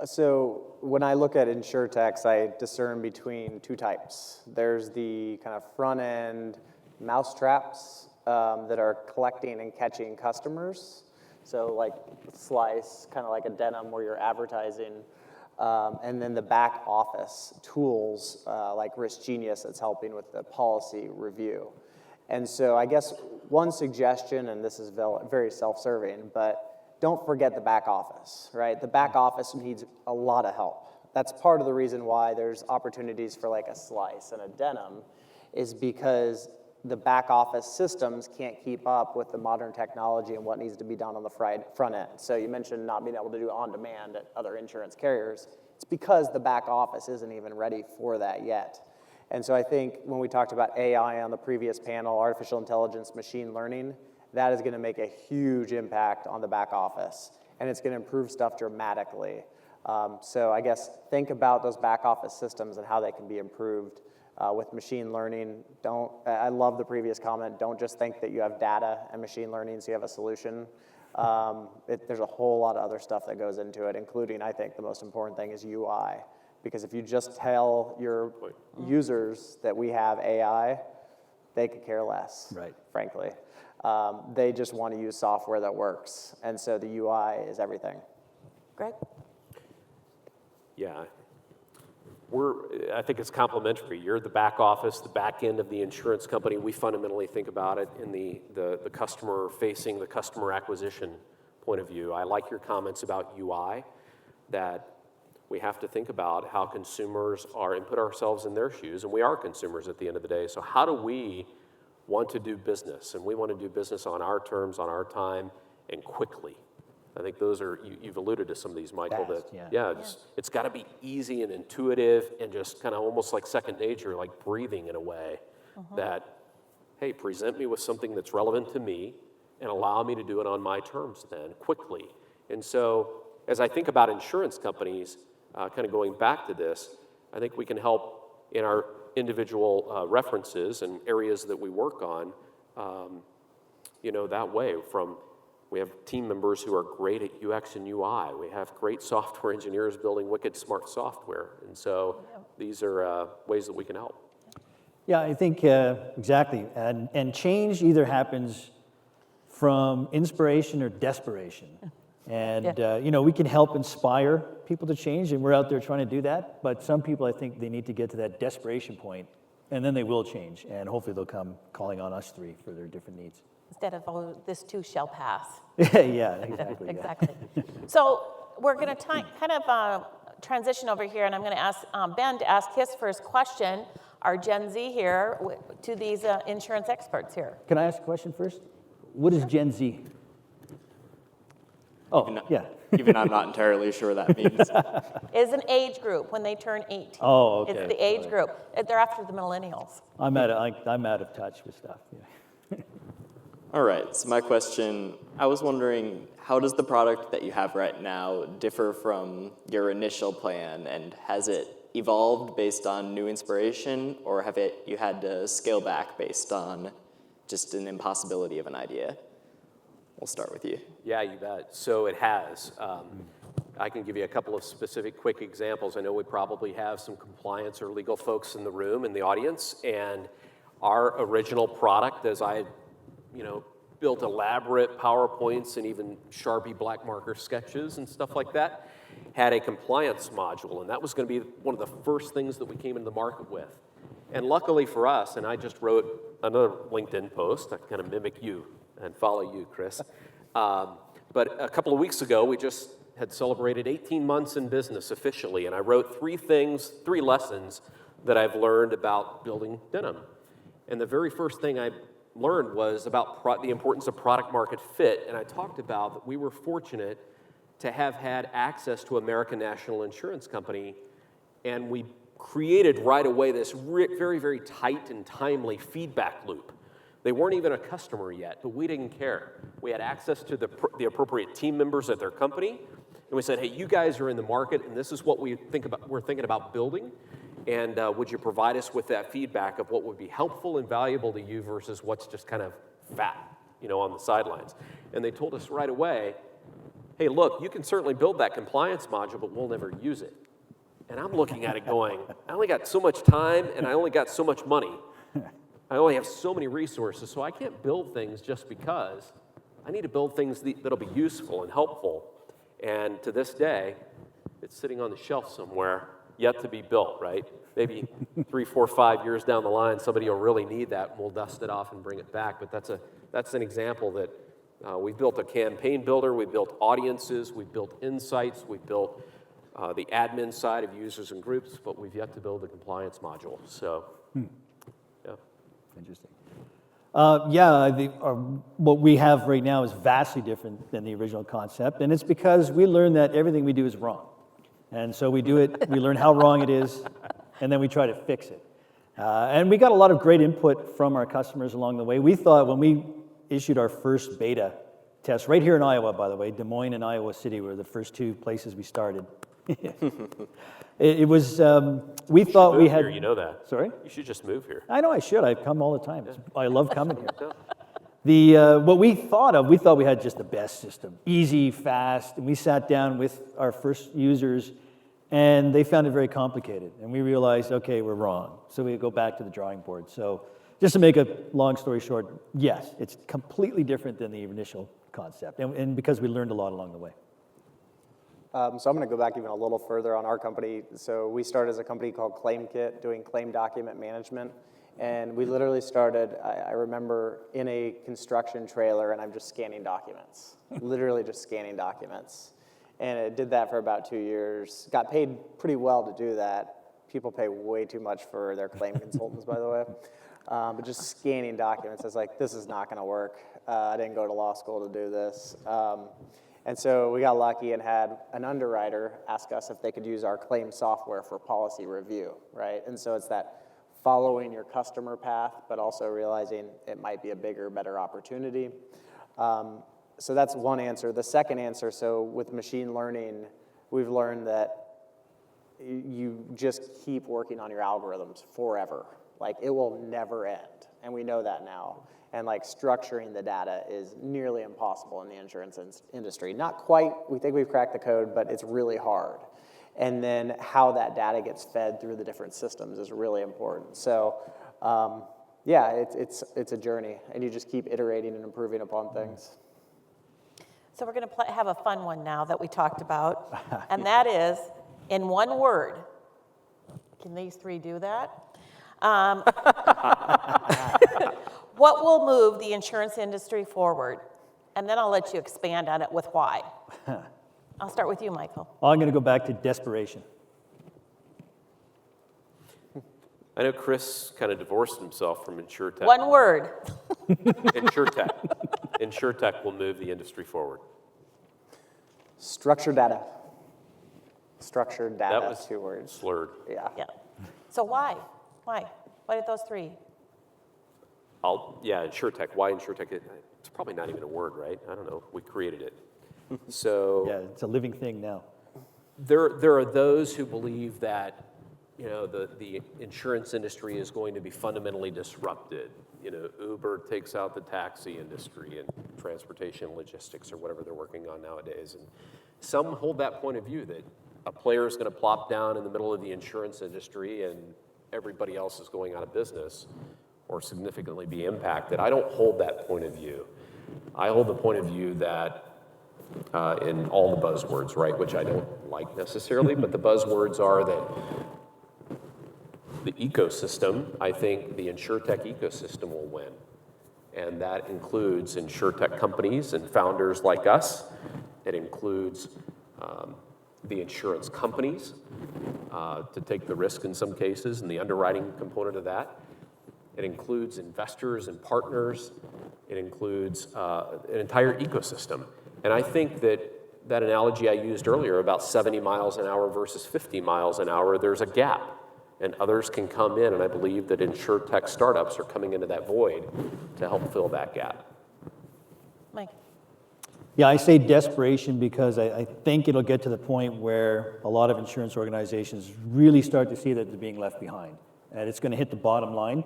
[SPEAKER 3] So when I look at InsurTechs, I discern between 2 types. There's the kind of front-end mousetraps that are collecting and catching customers. So like Slice, kind of like a Denim where you're advertising. And then the back office tools like RiskGenius that's helping with the policy review. And so I guess one suggestion, and this is very self-serving, but don't forget the back office, right? The back office needs a lot of help. That's part of the reason why there's opportunities for like a Slice and a Denim, is because the back office systems can't keep up with the modern technology and what needs to be done on the front end. So you mentioned not being able to do on demand at other insurance carriers. It's because the back office isn't even ready for that yet. And so I think when we talked about AI on the previous panel, artificial intelligence, machine learning, that is going to make a huge impact on the back office, and it's going to improve stuff dramatically. So I guess think about those back office systems and how they can be improved with machine learning. I love the previous comment, don't just think that you have data and machine learning so you have a solution. There's a whole lot of other stuff that goes into it, including, I think, the most important thing is UI. Because if you just tell your users that we have AI, they could care less,
[SPEAKER 4] Right.
[SPEAKER 3] frankly. They just want to use software that works. And so the UI is everything.
[SPEAKER 2] Greg?
[SPEAKER 5] Yeah. I think it's complementary. You're the back office, the back end of the insurance company. We fundamentally think about it in the customer facing, the customer acquisition point of view. I like your comments about UI, that we have to think about how consumers are and put ourselves in their shoes, and we are consumers at the end of the day. So how do we want to do business? And we want to do business on our terms, on our time, and quickly. I think those are, you've alluded to some of these, Michael,
[SPEAKER 4] Fast,
[SPEAKER 5] that,
[SPEAKER 4] yeah.
[SPEAKER 5] it's got to be easy and intuitive and just kind of almost like second nature, like breathing in a way that, hey, present me with something that's relevant to me and allow me to do it on my terms then, quickly. And so as I think about insurance companies, kind of going back to this, I think we can help in our individual references and areas that we work on, that way. We have team members who are great at UX and UI. We have great software engineers building wicked smart software. And so these are ways that we can help.
[SPEAKER 4] Yeah, I think exactly. And change either happens from inspiration or desperation. And, we can help inspire people to change, and we're out there trying to do that. But some people, I think, they need to get to that desperation point, and then they will change. And hopefully they'll come calling on us three for their different needs.
[SPEAKER 2] Instead of, oh, this too shall pass.
[SPEAKER 4] Yeah, exactly.
[SPEAKER 2] Exactly. So we're going to kind of transition over here, and I'm going to ask Ben to ask his first question, our Gen Z here, to these insurance experts here.
[SPEAKER 4] Can I ask a question first? What is Gen Z? Oh, yeah.
[SPEAKER 6] Even I'm not entirely sure what that means.
[SPEAKER 2] Is an age group when they turn 18.
[SPEAKER 4] Oh, okay.
[SPEAKER 2] It's the age group. They're after the millennials.
[SPEAKER 4] I'm out of touch with stuff. Yeah.
[SPEAKER 6] All right, so my question, I was wondering, how does the product that you have right now differ from your initial plan, and has it evolved based on new inspiration, or have you had to scale back based on just an impossibility of an idea? We'll start with you.
[SPEAKER 5] Yeah, you bet. So it has. I can give you a couple of specific quick examples. I know we probably have some compliance or legal folks in the room, in the audience, and our original product, as I built elaborate PowerPoints and even Sharpie black marker sketches and stuff like that, had a compliance module, and that was going to be one of the first things that we came into the market with. And luckily for us, and I just wrote another LinkedIn post, I kind of mimic you and follow you, Chris. But a couple of weeks ago, we just had celebrated 18 months in business officially, and I wrote three lessons that I've learned about building Denim. And the very first thing I learned was about the importance of product market fit, and I talked about that we were fortunate to have had access to American National Insurance Company, and we created right away this very, very tight and timely feedback loop. They weren't even a customer yet, but we didn't care. We had access to the appropriate team members at their company, and we said, hey, you guys are in the market, and this is what we're thinking about building, and would you provide us with that feedback of what would be helpful and valuable to you versus what's just kind of fat, on the sidelines. And they told us right away, hey, look, you can certainly build that compliance module, but we'll never use it. And I'm looking at it going, I only got so much time, and I only got so much money. I only have so many resources, so I can't build things just because I need to build things that'll be useful and helpful. And to this day, it's sitting on the shelf somewhere, yet to be built, right? Maybe 3, 4, 5 years down the line, somebody will really need that, and we'll dust it off and bring it back. But that's an example that we've built a campaign builder, we built audiences, we built insights, we built the admin side of users and groups, but we've yet to build the compliance module. So, yeah.
[SPEAKER 4] Interesting. What we have right now is vastly different than the original concept, and it's because we learned that everything we do is wrong. And so we do it, we learn how wrong it is, and then we try to fix it. And we got a lot of great input from our customers along the way. We thought when we issued our first beta test, right here in Iowa, by the way, Des Moines and Iowa City were the first two places we started. It was, we thought we had...
[SPEAKER 5] Here, you know that.
[SPEAKER 4] Sorry?
[SPEAKER 5] You should just move here.
[SPEAKER 4] I know I should. I come all the time. I love coming here. What we thought we had just the best system, easy, fast, and we sat down with our first users, and they found it very complicated, and we realized, okay, we're wrong, so we go back to the drawing board. So just to make a long story short, yes, it's completely different than the initial concept, and because we learned a lot along the way.
[SPEAKER 3] So I'm going to go back even a little further on our company. So we started as a company called ClaimKit, doing claim document management. And we literally started, I remember, in a construction trailer, and I'm just scanning documents, literally just scanning documents. And it did that for about 2 years. Got paid pretty well to do that. People pay way too much for their claim consultants, by the way. But just scanning documents, I was like, this is not going to work. I didn't go to law school to do this. And so we got lucky and had an underwriter ask us if they could use our claim software for policy review, right? And so it's that following your customer path, but also realizing it might be a bigger, better opportunity. So that's one answer. The second answer, so with machine learning, we've learned that you just keep working on your algorithms forever. Like, it will never end, and we know that now. And like structuring the data is nearly impossible in the insurance industry. Not quite, we think we've cracked the code, but it's really hard. And then how that data gets fed through the different systems is really important. So yeah, it's a journey, and you just keep iterating and improving upon things.
[SPEAKER 2] So we're going to have a fun one now that we talked about, and that is, in one word, can these three do that? What will move the insurance industry forward? And then I'll let you expand on it with why. I'll start with you, Michael.
[SPEAKER 4] I'm going to go back to desperation.
[SPEAKER 5] I know Chris kind of divorced himself from InsurTech.
[SPEAKER 2] One word.
[SPEAKER 5] InsurTech. InsurTech will move the industry forward.
[SPEAKER 3] Structured data. Structured data,
[SPEAKER 5] That was
[SPEAKER 3] 2 words.
[SPEAKER 5] slurred.
[SPEAKER 3] Yeah.
[SPEAKER 2] Yeah. So why? Why? Why did those three?
[SPEAKER 5] InsurTech. Why InsurTech? It's probably not even a word, right? I don't know. We created it. So
[SPEAKER 4] Yeah, it's a living thing now.
[SPEAKER 5] there are those who believe that, you know, the insurance industry is going to be fundamentally disrupted. You know, Uber takes out the taxi industry and transportation logistics or whatever they're working on nowadays. And some hold that point of view that a player is going to plop down in the middle of the insurance industry and everybody else is going out of business or significantly be impacted. I don't hold that point of view. I hold the point of view that in all the buzzwords, right, which I don't like necessarily, but the buzzwords are that the ecosystem, I think the InsurTech ecosystem will win. And that includes InsurTech companies and founders like us. It includes the insurance companies to take the risk in some cases and the underwriting component of that. It includes investors and partners. It includes an entire ecosystem. And I think that analogy I used earlier about 70 miles an hour versus 50 miles an hour, there's a gap. And others can come in, and I believe that InsurTech startups are coming into that void to help fill that gap.
[SPEAKER 2] Mike.
[SPEAKER 4] Yeah, I say desperation because I think it'll get to the point where a lot of insurance organizations really start to see that they're being left behind. And it's going to hit the bottom line.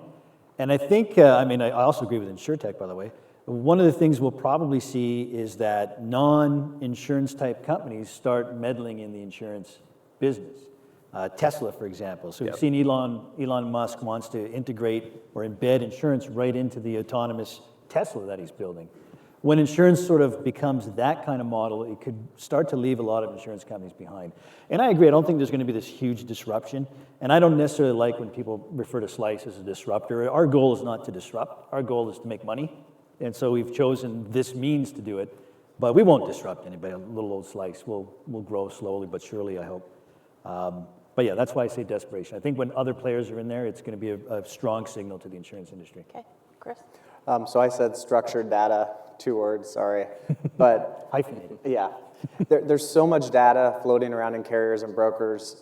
[SPEAKER 4] And I think, I also agree with InsurTech, by the way. One of the things we'll probably see is that non-insurance type companies start meddling in the insurance business. Tesla, for example. So we've seen Elon Musk wants to integrate or embed insurance right into the autonomous Tesla that he's building. when insurance sort of becomes that kind of model, it could start to leave a lot of insurance companies behind. And I agree, I don't think there's going to be this huge disruption. And I don't necessarily like when people refer to Slice as a disruptor. Our goal is not to disrupt. Our goal is to make money. And so we've chosen this means to do it. But we won't disrupt anybody. A little old Slice will grow slowly but surely, I hope. But yeah, that's why I say desperation. I think when other players are in there, it's going to be a strong signal to the insurance industry.
[SPEAKER 2] Okay, Chris?
[SPEAKER 3] So I said structured data, 2 words, sorry. But
[SPEAKER 4] Hyphenated.
[SPEAKER 3] yeah, there's so much data floating around in carriers and brokers,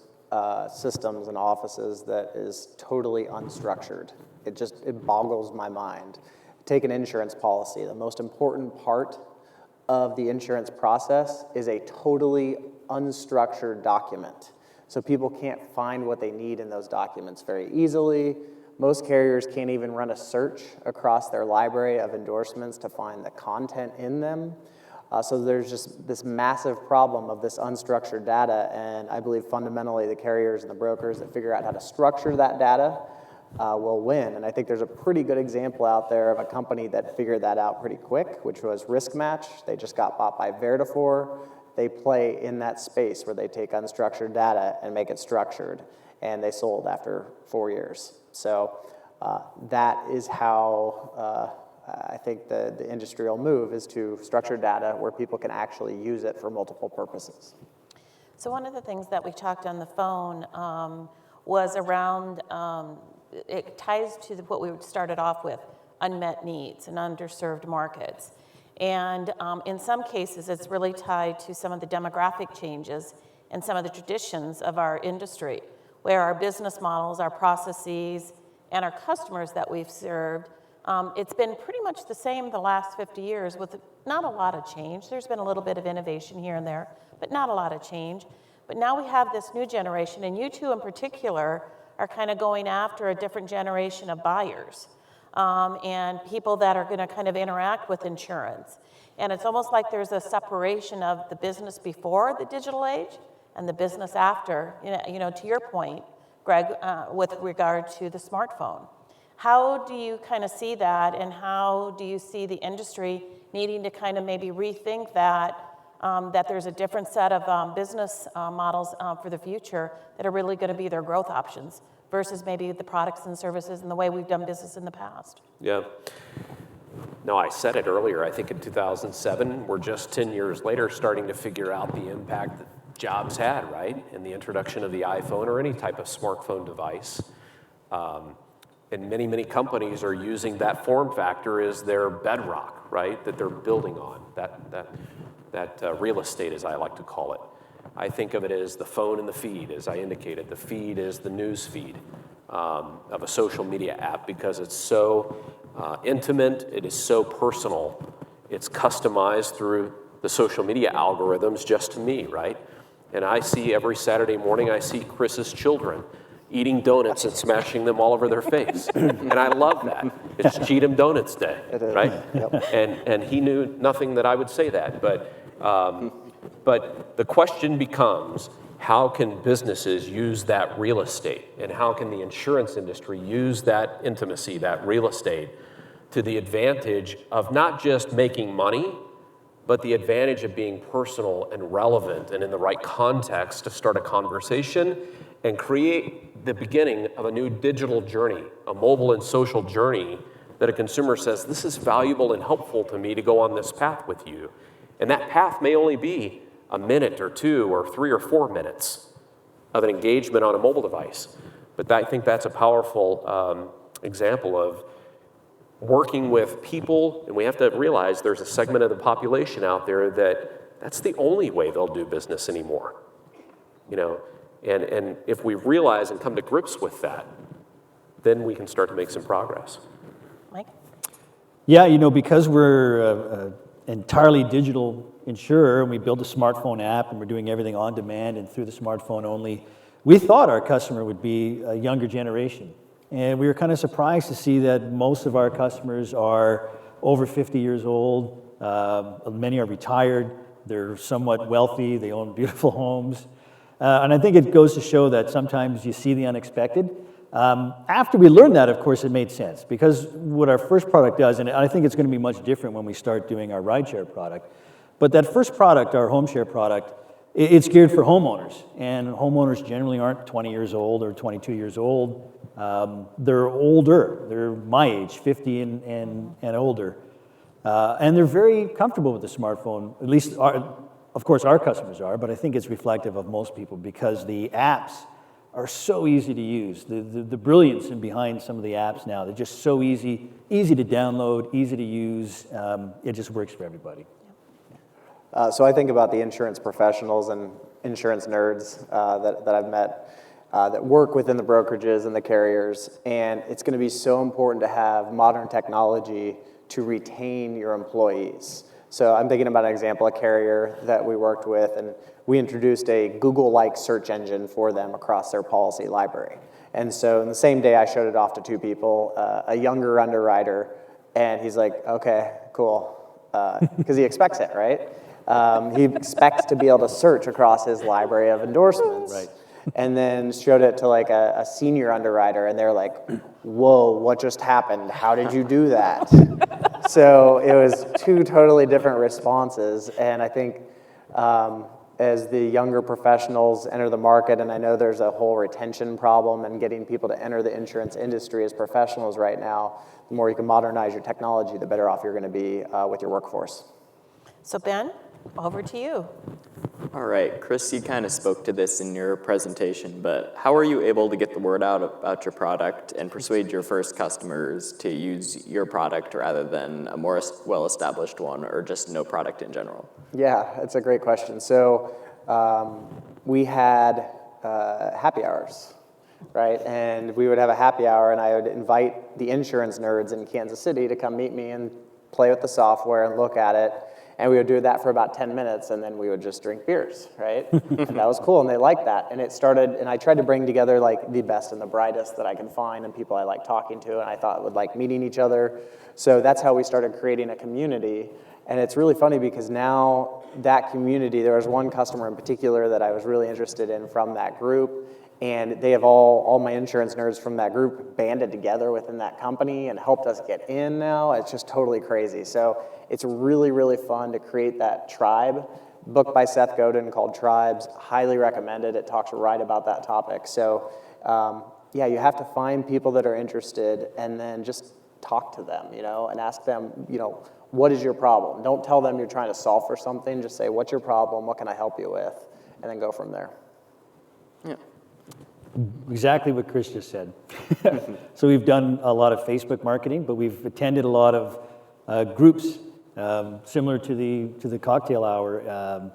[SPEAKER 3] systems and offices that is totally unstructured. It boggles my mind. Take an insurance policy. The most important part of the insurance process is a totally unstructured document. So people can't find what they need in those documents very easily. Most carriers can't even run a search across their library of endorsements to find the content in them. So there's just this massive problem of this unstructured data, and I believe fundamentally the carriers and the brokers that figure out how to structure that data will win. And I think there's a pretty good example out there of a company that figured that out pretty quick, which was RiskMatch. They just got bought by Vertafore. They play in that space where they take unstructured data and make it structured, and they sold after 4 years. So that is how I think the industry will move, is to structured data where people can actually use it for multiple purposes.
[SPEAKER 2] So one of the things that we talked on the phone was around, it ties to what we started off with, unmet needs and underserved markets. And in some cases, it's really tied to some of the demographic changes and some of the traditions of our industry, where our business models, our processes, and our customers that we've served, it's been pretty much the same the last 50 years with not a lot of change. There's been a little bit of innovation here and there, but not a lot of change. But now we have this new generation, and you two in particular are kind of going after a different generation of buyers. And people that are going to kind of interact with insurance. And it's almost like there's a separation of the business before the digital age and the business after, to your point, Greg, with regard to the smartphone. How do you kind of see that, and how do you see the industry needing to kind of maybe rethink that, that there's a different set of business models for the future that are really going to be their growth options versus maybe the products and services and the way we've done business in the past?
[SPEAKER 5] Yeah. No, I said it earlier. I think in 2007, we're just 10 years later starting to figure out the impact that jobs had, right? And the introduction of the iPhone or any type of smartphone device. And many, many companies are using that form factor as their bedrock, right? That they're building on, that real estate, as I like to call it. I think of it as the phone and the feed, as I indicated. The feed is the news feed of a social media app because it's so intimate, it is so personal. It's customized through the social media algorithms just to me, right? And I see every Saturday morning, I see Chris's children eating donuts and smashing them all over their face. And I love that. It's Cheatham Donuts Day, right? Yep. And he knew nothing that I would say that, but the question becomes, how can businesses use that real estate? And how can the insurance industry use that intimacy, that real estate, to the advantage of not just making money, but the advantage of being personal and relevant and in the right context to start a conversation and create the beginning of a new digital journey, a mobile and social journey that a consumer says, this is valuable and helpful to me to go on this path with you. And that path may only be a minute or 2 or 3 or 4 minutes of an engagement on a mobile device. But I think that's a powerful example of working with people, and we have to realize there's a segment of the population out there that's the only way they'll do business anymore. And if we realize and come to grips with that, then we can start to make some progress.
[SPEAKER 2] Mike?
[SPEAKER 4] Yeah, because we're entirely digital insurer, and we built a smartphone app, and we're doing everything on demand and through the smartphone only, we thought our customer would be a younger generation. And we were kind of surprised to see that most of our customers are over 50 years old. Many are retired. They're somewhat wealthy. They own beautiful homes. And I think it goes to show that sometimes you see the unexpected. After we learned that, of course, it made sense, because what our first product does, and I think it's going to be much different when we start doing our rideshare product, but that first product, our home share product, it's geared for homeowners, and homeowners generally aren't 20 years old or 22 years old. They're older. They're my age, 50 and older. And they're very comfortable with the smartphone, at least, of course, our customers are, but I think it's reflective of most people because the apps are so easy to use. The brilliance in behind some of the apps now, they're just so easy to download, easy to use. It just works for everybody.
[SPEAKER 3] So I think about the insurance professionals and insurance nerds that I've met that work within the brokerages and the carriers, and it's going to be so important to have modern technology to retain your employees. So I'm thinking about an example, a carrier that we worked with, and we introduced a Google-like search engine for them across their policy library. And so in the same day, I showed it off to two people, a younger underwriter, and he's like, okay, cool, because he expects it, right? He expects to be able to search across his library of endorsements.
[SPEAKER 4] Right.
[SPEAKER 3] And then showed it to like a senior underwriter, and they're like, whoa, what just happened? How did you do that? So it was two totally different responses, and I think as the younger professionals enter the market, and I know there's a whole retention problem and getting people to enter the insurance industry as professionals right now, the more you can modernize your technology, the better off you're going to be with your workforce.
[SPEAKER 2] So Ben, over to you.
[SPEAKER 6] All right, Chris, you kind of spoke to this in your presentation, but how are you able to get the word out about your product and persuade your first customers to use your product rather than a more well-established one or just no product in general?
[SPEAKER 3] Yeah, that's a great question. So we had happy hours, right? And we would have a happy hour, and I would invite the insurance nerds in Kansas City to come meet me and play with the software and look at it. And we would do that for about 10 minutes, and then we would just drink beers, right? And that was cool, and they liked that. And it started, and I tried to bring together like the best and the brightest that I could find and people I like talking to and I thought would like meeting each other. So that's how we started creating a community. And it's really funny because now that community, there was one customer in particular that I was really interested in from that group, and they have all my insurance nerds from that group banded together within that company and helped us get in now. It's just totally crazy. So it's really, really fun to create that tribe. Book by Seth Godin called Tribes, highly recommended. It talks right about that topic. So yeah, you have to find people that are interested and then just talk to them, and ask them, what is your problem? Don't tell them you're trying to solve for something. Just say, what's your problem? What can I help you with? And then go from there.
[SPEAKER 6] Yeah.
[SPEAKER 4] Exactly what Chris just said. So we've done a lot of Facebook marketing, but we've attended a lot of groups similar to the cocktail hour.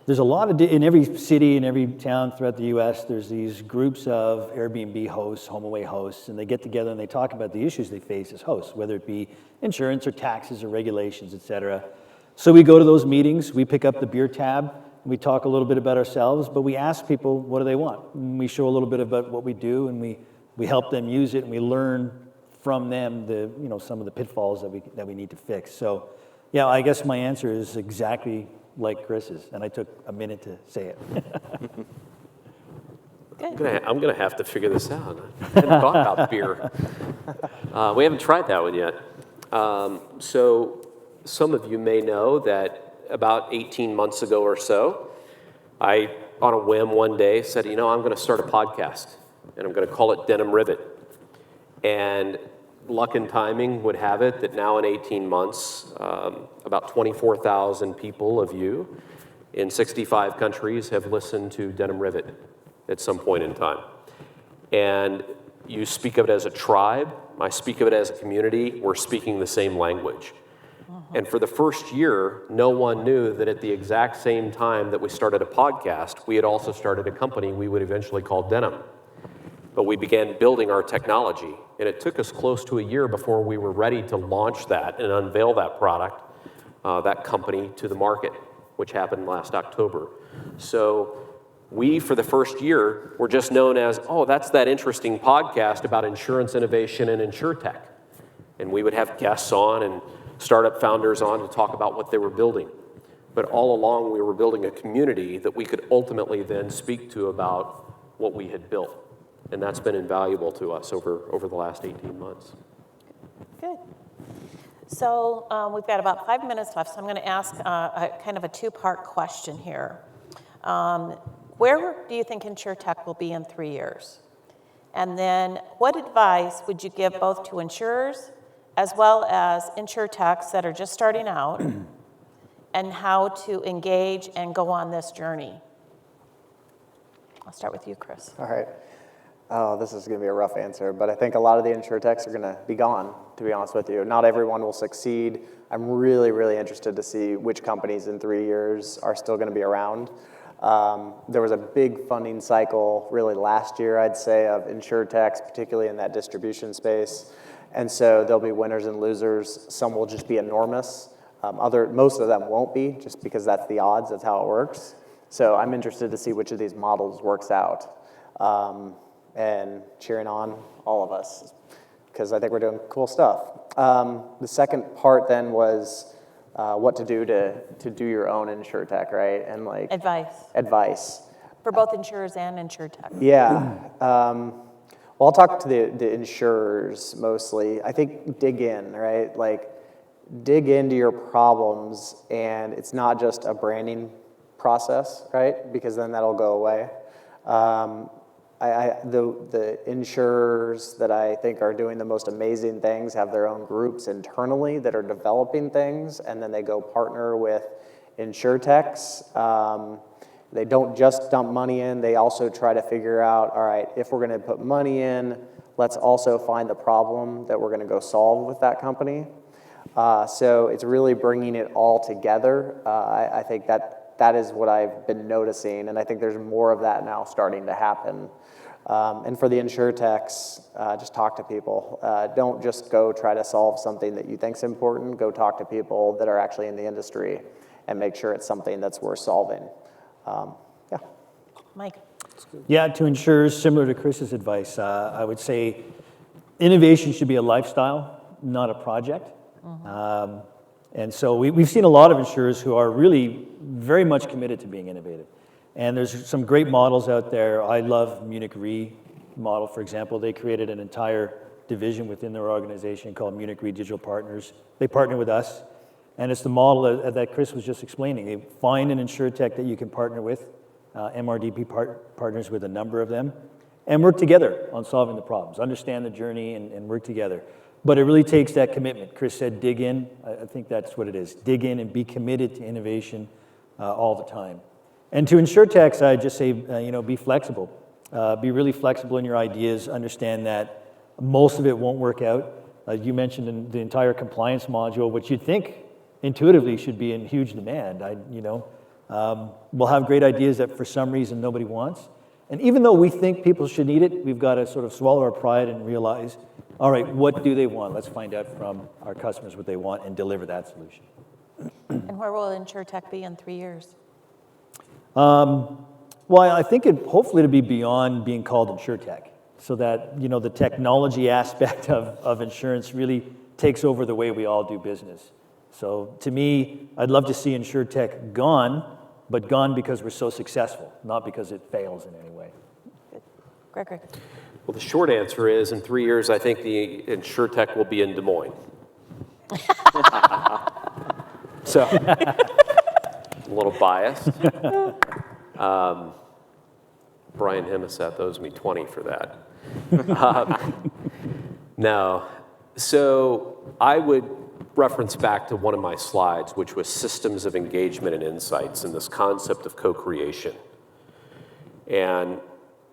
[SPEAKER 4] There's a lot of, in every city, in every town throughout the US, there's these groups of Airbnb hosts, HomeAway hosts, and they get together and they talk about the issues they face as hosts, whether it be insurance or taxes or regulations, et cetera. So we go to those meetings, we pick up the beer tab, we talk a little bit about ourselves, but we ask people, what do they want? And we show a little bit about what we do, and we help them use it, and we learn from them some of the pitfalls that we need to fix. So, yeah, I guess my answer is exactly like Chris's, and I took a minute to say it.
[SPEAKER 5] I'm gonna have to figure this out. I hadn't thought about beer. We haven't tried that one yet. So some of you may know that about 18 months ago or so, I, on a whim one day, said, I'm going to start a podcast, and I'm going to call it Denim Rivet. And luck and timing would have it that now in 18 months, about 24,000 people of you in 65 countries have listened to Denim Rivet at some point in time. And you speak of it as a tribe, I speak of it as a community, we're speaking the same language. And for the first year, no one knew that at the exact same time that we started a podcast, we had also started a company we would eventually call Denim. But we began building our technology, and it took us close to a year before we were ready to launch that and unveil that product, that company, to the market, which happened last October. So we, for the first year, were just known as, that's that interesting podcast about insurance innovation and insurtech. And we would have guests on and startup founders on to talk about what they were building. But all along, we were building a community that we could ultimately then speak to about what we had built. And that's been invaluable to us over the last 18 months.
[SPEAKER 2] Good. So we've got about 5 minutes left, so I'm going to ask kind of a two-part question here. Where do you think InsurTech will be in 3 years? And then what advice would you give both to insurers as well as InsurTechs that are just starting out and how to engage and go on this journey? I'll start with you, Chris.
[SPEAKER 3] All right. Oh, this is going to be a rough answer, but I think a lot of the insurtechs are going to be gone, to be honest with you. Not everyone will succeed. I'm really, really interested to see which companies in 3 years are still going to be around. There was a big funding cycle really last year, I'd say, of insurtechs, particularly in that distribution space. And so there'll be winners and losers. Some will just be enormous. Most of them won't be, just because that's the odds, that's how it works. So I'm interested to see which of these models works out. And cheering on all of us, because I think we're doing cool stuff. The second part then was what to do to do your own insurtech, right? And like advice
[SPEAKER 2] For both insurers and InsurTech.
[SPEAKER 3] Yeah. Well, I'll talk to the insurers mostly. I think dig in, right? Like dig into your problems, and it's not just a branding process, right? Because then that'll go away. The insurers that I think are doing the most amazing things have their own groups internally that are developing things, and then they go partner with insurtechs. They don't just dump money in, they also try to figure out, all right, if we're gonna put money in, let's also find the problem that we're gonna go solve with that company. So it's really bringing it all together. I think that is what I've been noticing, and I think there's more of that now starting to happen. And for the insurtechs, just talk to people. Don't just go try to solve something that you think's important. Go talk to people that are actually in the industry and make sure it's something that's worth solving. Yeah.
[SPEAKER 2] Mike.
[SPEAKER 4] Yeah, to insurers, similar to Chris's advice, I would say innovation should be a lifestyle, not a project. And so we've seen a lot of insurers who are really very much committed to being innovative. And there's some great models out there. I love Munich Re model, for example. They created an entire division within their organization called Munich Re Digital Partners. They partner with us. And it's the model that Chris was just explaining. They find an insurtech that you can partner with. MRDP partners with a number of them. And work together on solving the problems. Understand the journey and work together. But it really takes that commitment. Chris said dig in. I think that's what it is. Dig in and be committed to innovation all the time. And to InsurTechs, I just say, be flexible. Be really flexible in your ideas. Understand that most of it won't work out. You mentioned in the entire compliance module, which you'd think intuitively should be in huge demand. We'll have great ideas that for some reason nobody wants. And even though we think people should need it, we've got to sort of swallow our pride and realize, all right, what do they want? Let's find out from our customers what they want and deliver that solution.
[SPEAKER 2] And where will InsurTech be in 3 years?
[SPEAKER 4] Well, I think hopefully to be beyond being called InsurTech, so that the technology aspect of insurance really takes over the way we all do business. So to me, I'd love to see InsurTech gone, but gone because we're so successful, not because it fails in any way.
[SPEAKER 2] Good. Gregory.
[SPEAKER 5] Well, the short answer is in 3 years, I think the InsurTech will be in Des Moines. So, a little biased. Brian Himeseth owes me 20 for that. No. So I would reference back to one of my slides, which was systems of engagement and insights and this concept of co-creation. And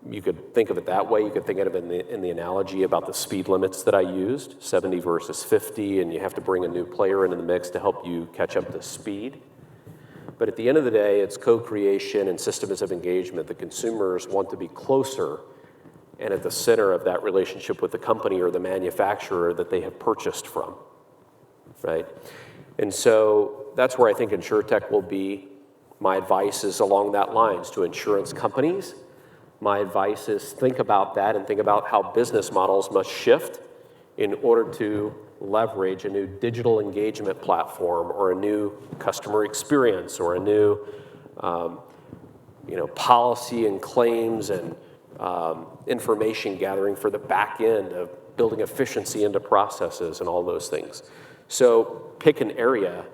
[SPEAKER 5] you could think of it that way. You could think of it in the analogy about the speed limits that I used, 70 versus 50, and you have to bring a new player into the mix to help you catch up to speed. But at the end of the day, it's co-creation and systems of engagement. The consumers want to be closer and at the center of that relationship with the company or the manufacturer that they have purchased from, right? And so that's where I think InsurTech will be. My advice is along that lines to insurance companies. My advice is think about that and think about how business models must shift in order to leverage a new digital engagement platform or a new customer experience or a new policy and claims and information gathering for the back end of building efficiency into processes and all those things. So pick an area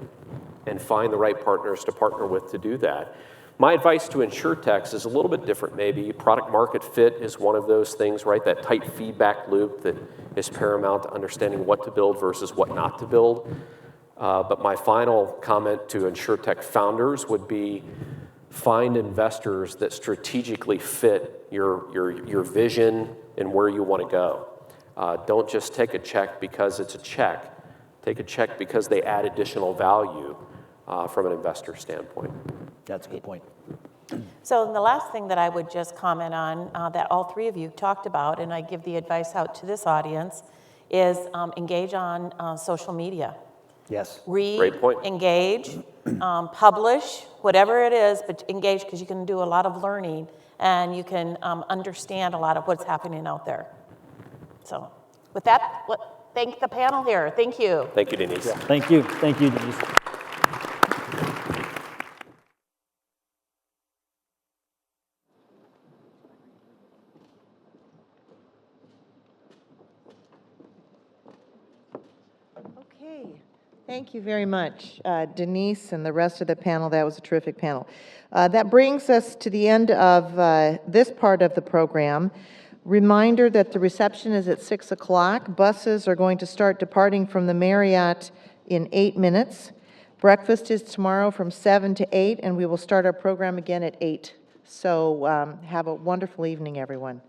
[SPEAKER 5] and find the right partners to partner with to do that. My advice to InsurTechs is a little bit different maybe. Product market fit is one of those things, right? That tight feedback loop that is paramount to understanding what to build versus what not to build. But my final comment to InsurTech founders would be find investors that strategically fit your vision and where you want to go. Don't just take a check because it's a check. Take a check because they add additional value from an investor standpoint.
[SPEAKER 4] That's a good point.
[SPEAKER 2] So the last thing that I would just comment on that all three of you talked about, and I give the advice out to this audience, is engage on social media.
[SPEAKER 4] Yes.
[SPEAKER 2] Read,
[SPEAKER 5] Great point.
[SPEAKER 2] engage, publish, whatever it is, but engage because you can do a lot of learning and you can understand a lot of what's happening out there. So with that, thank the panel here. Thank you.
[SPEAKER 5] Thank you, Denise.
[SPEAKER 4] Yeah. Thank you. Thank you, Denise.
[SPEAKER 1] Okay, thank you very much, Denise and the rest of the panel. That was a terrific panel. That brings us to the end of this part of the program. Reminder that the reception is at 6 o'clock. Buses are going to start departing from the Marriott in 8 minutes. Breakfast is tomorrow from 7 to 8, and we will start our program again at 8. So have a wonderful evening, everyone.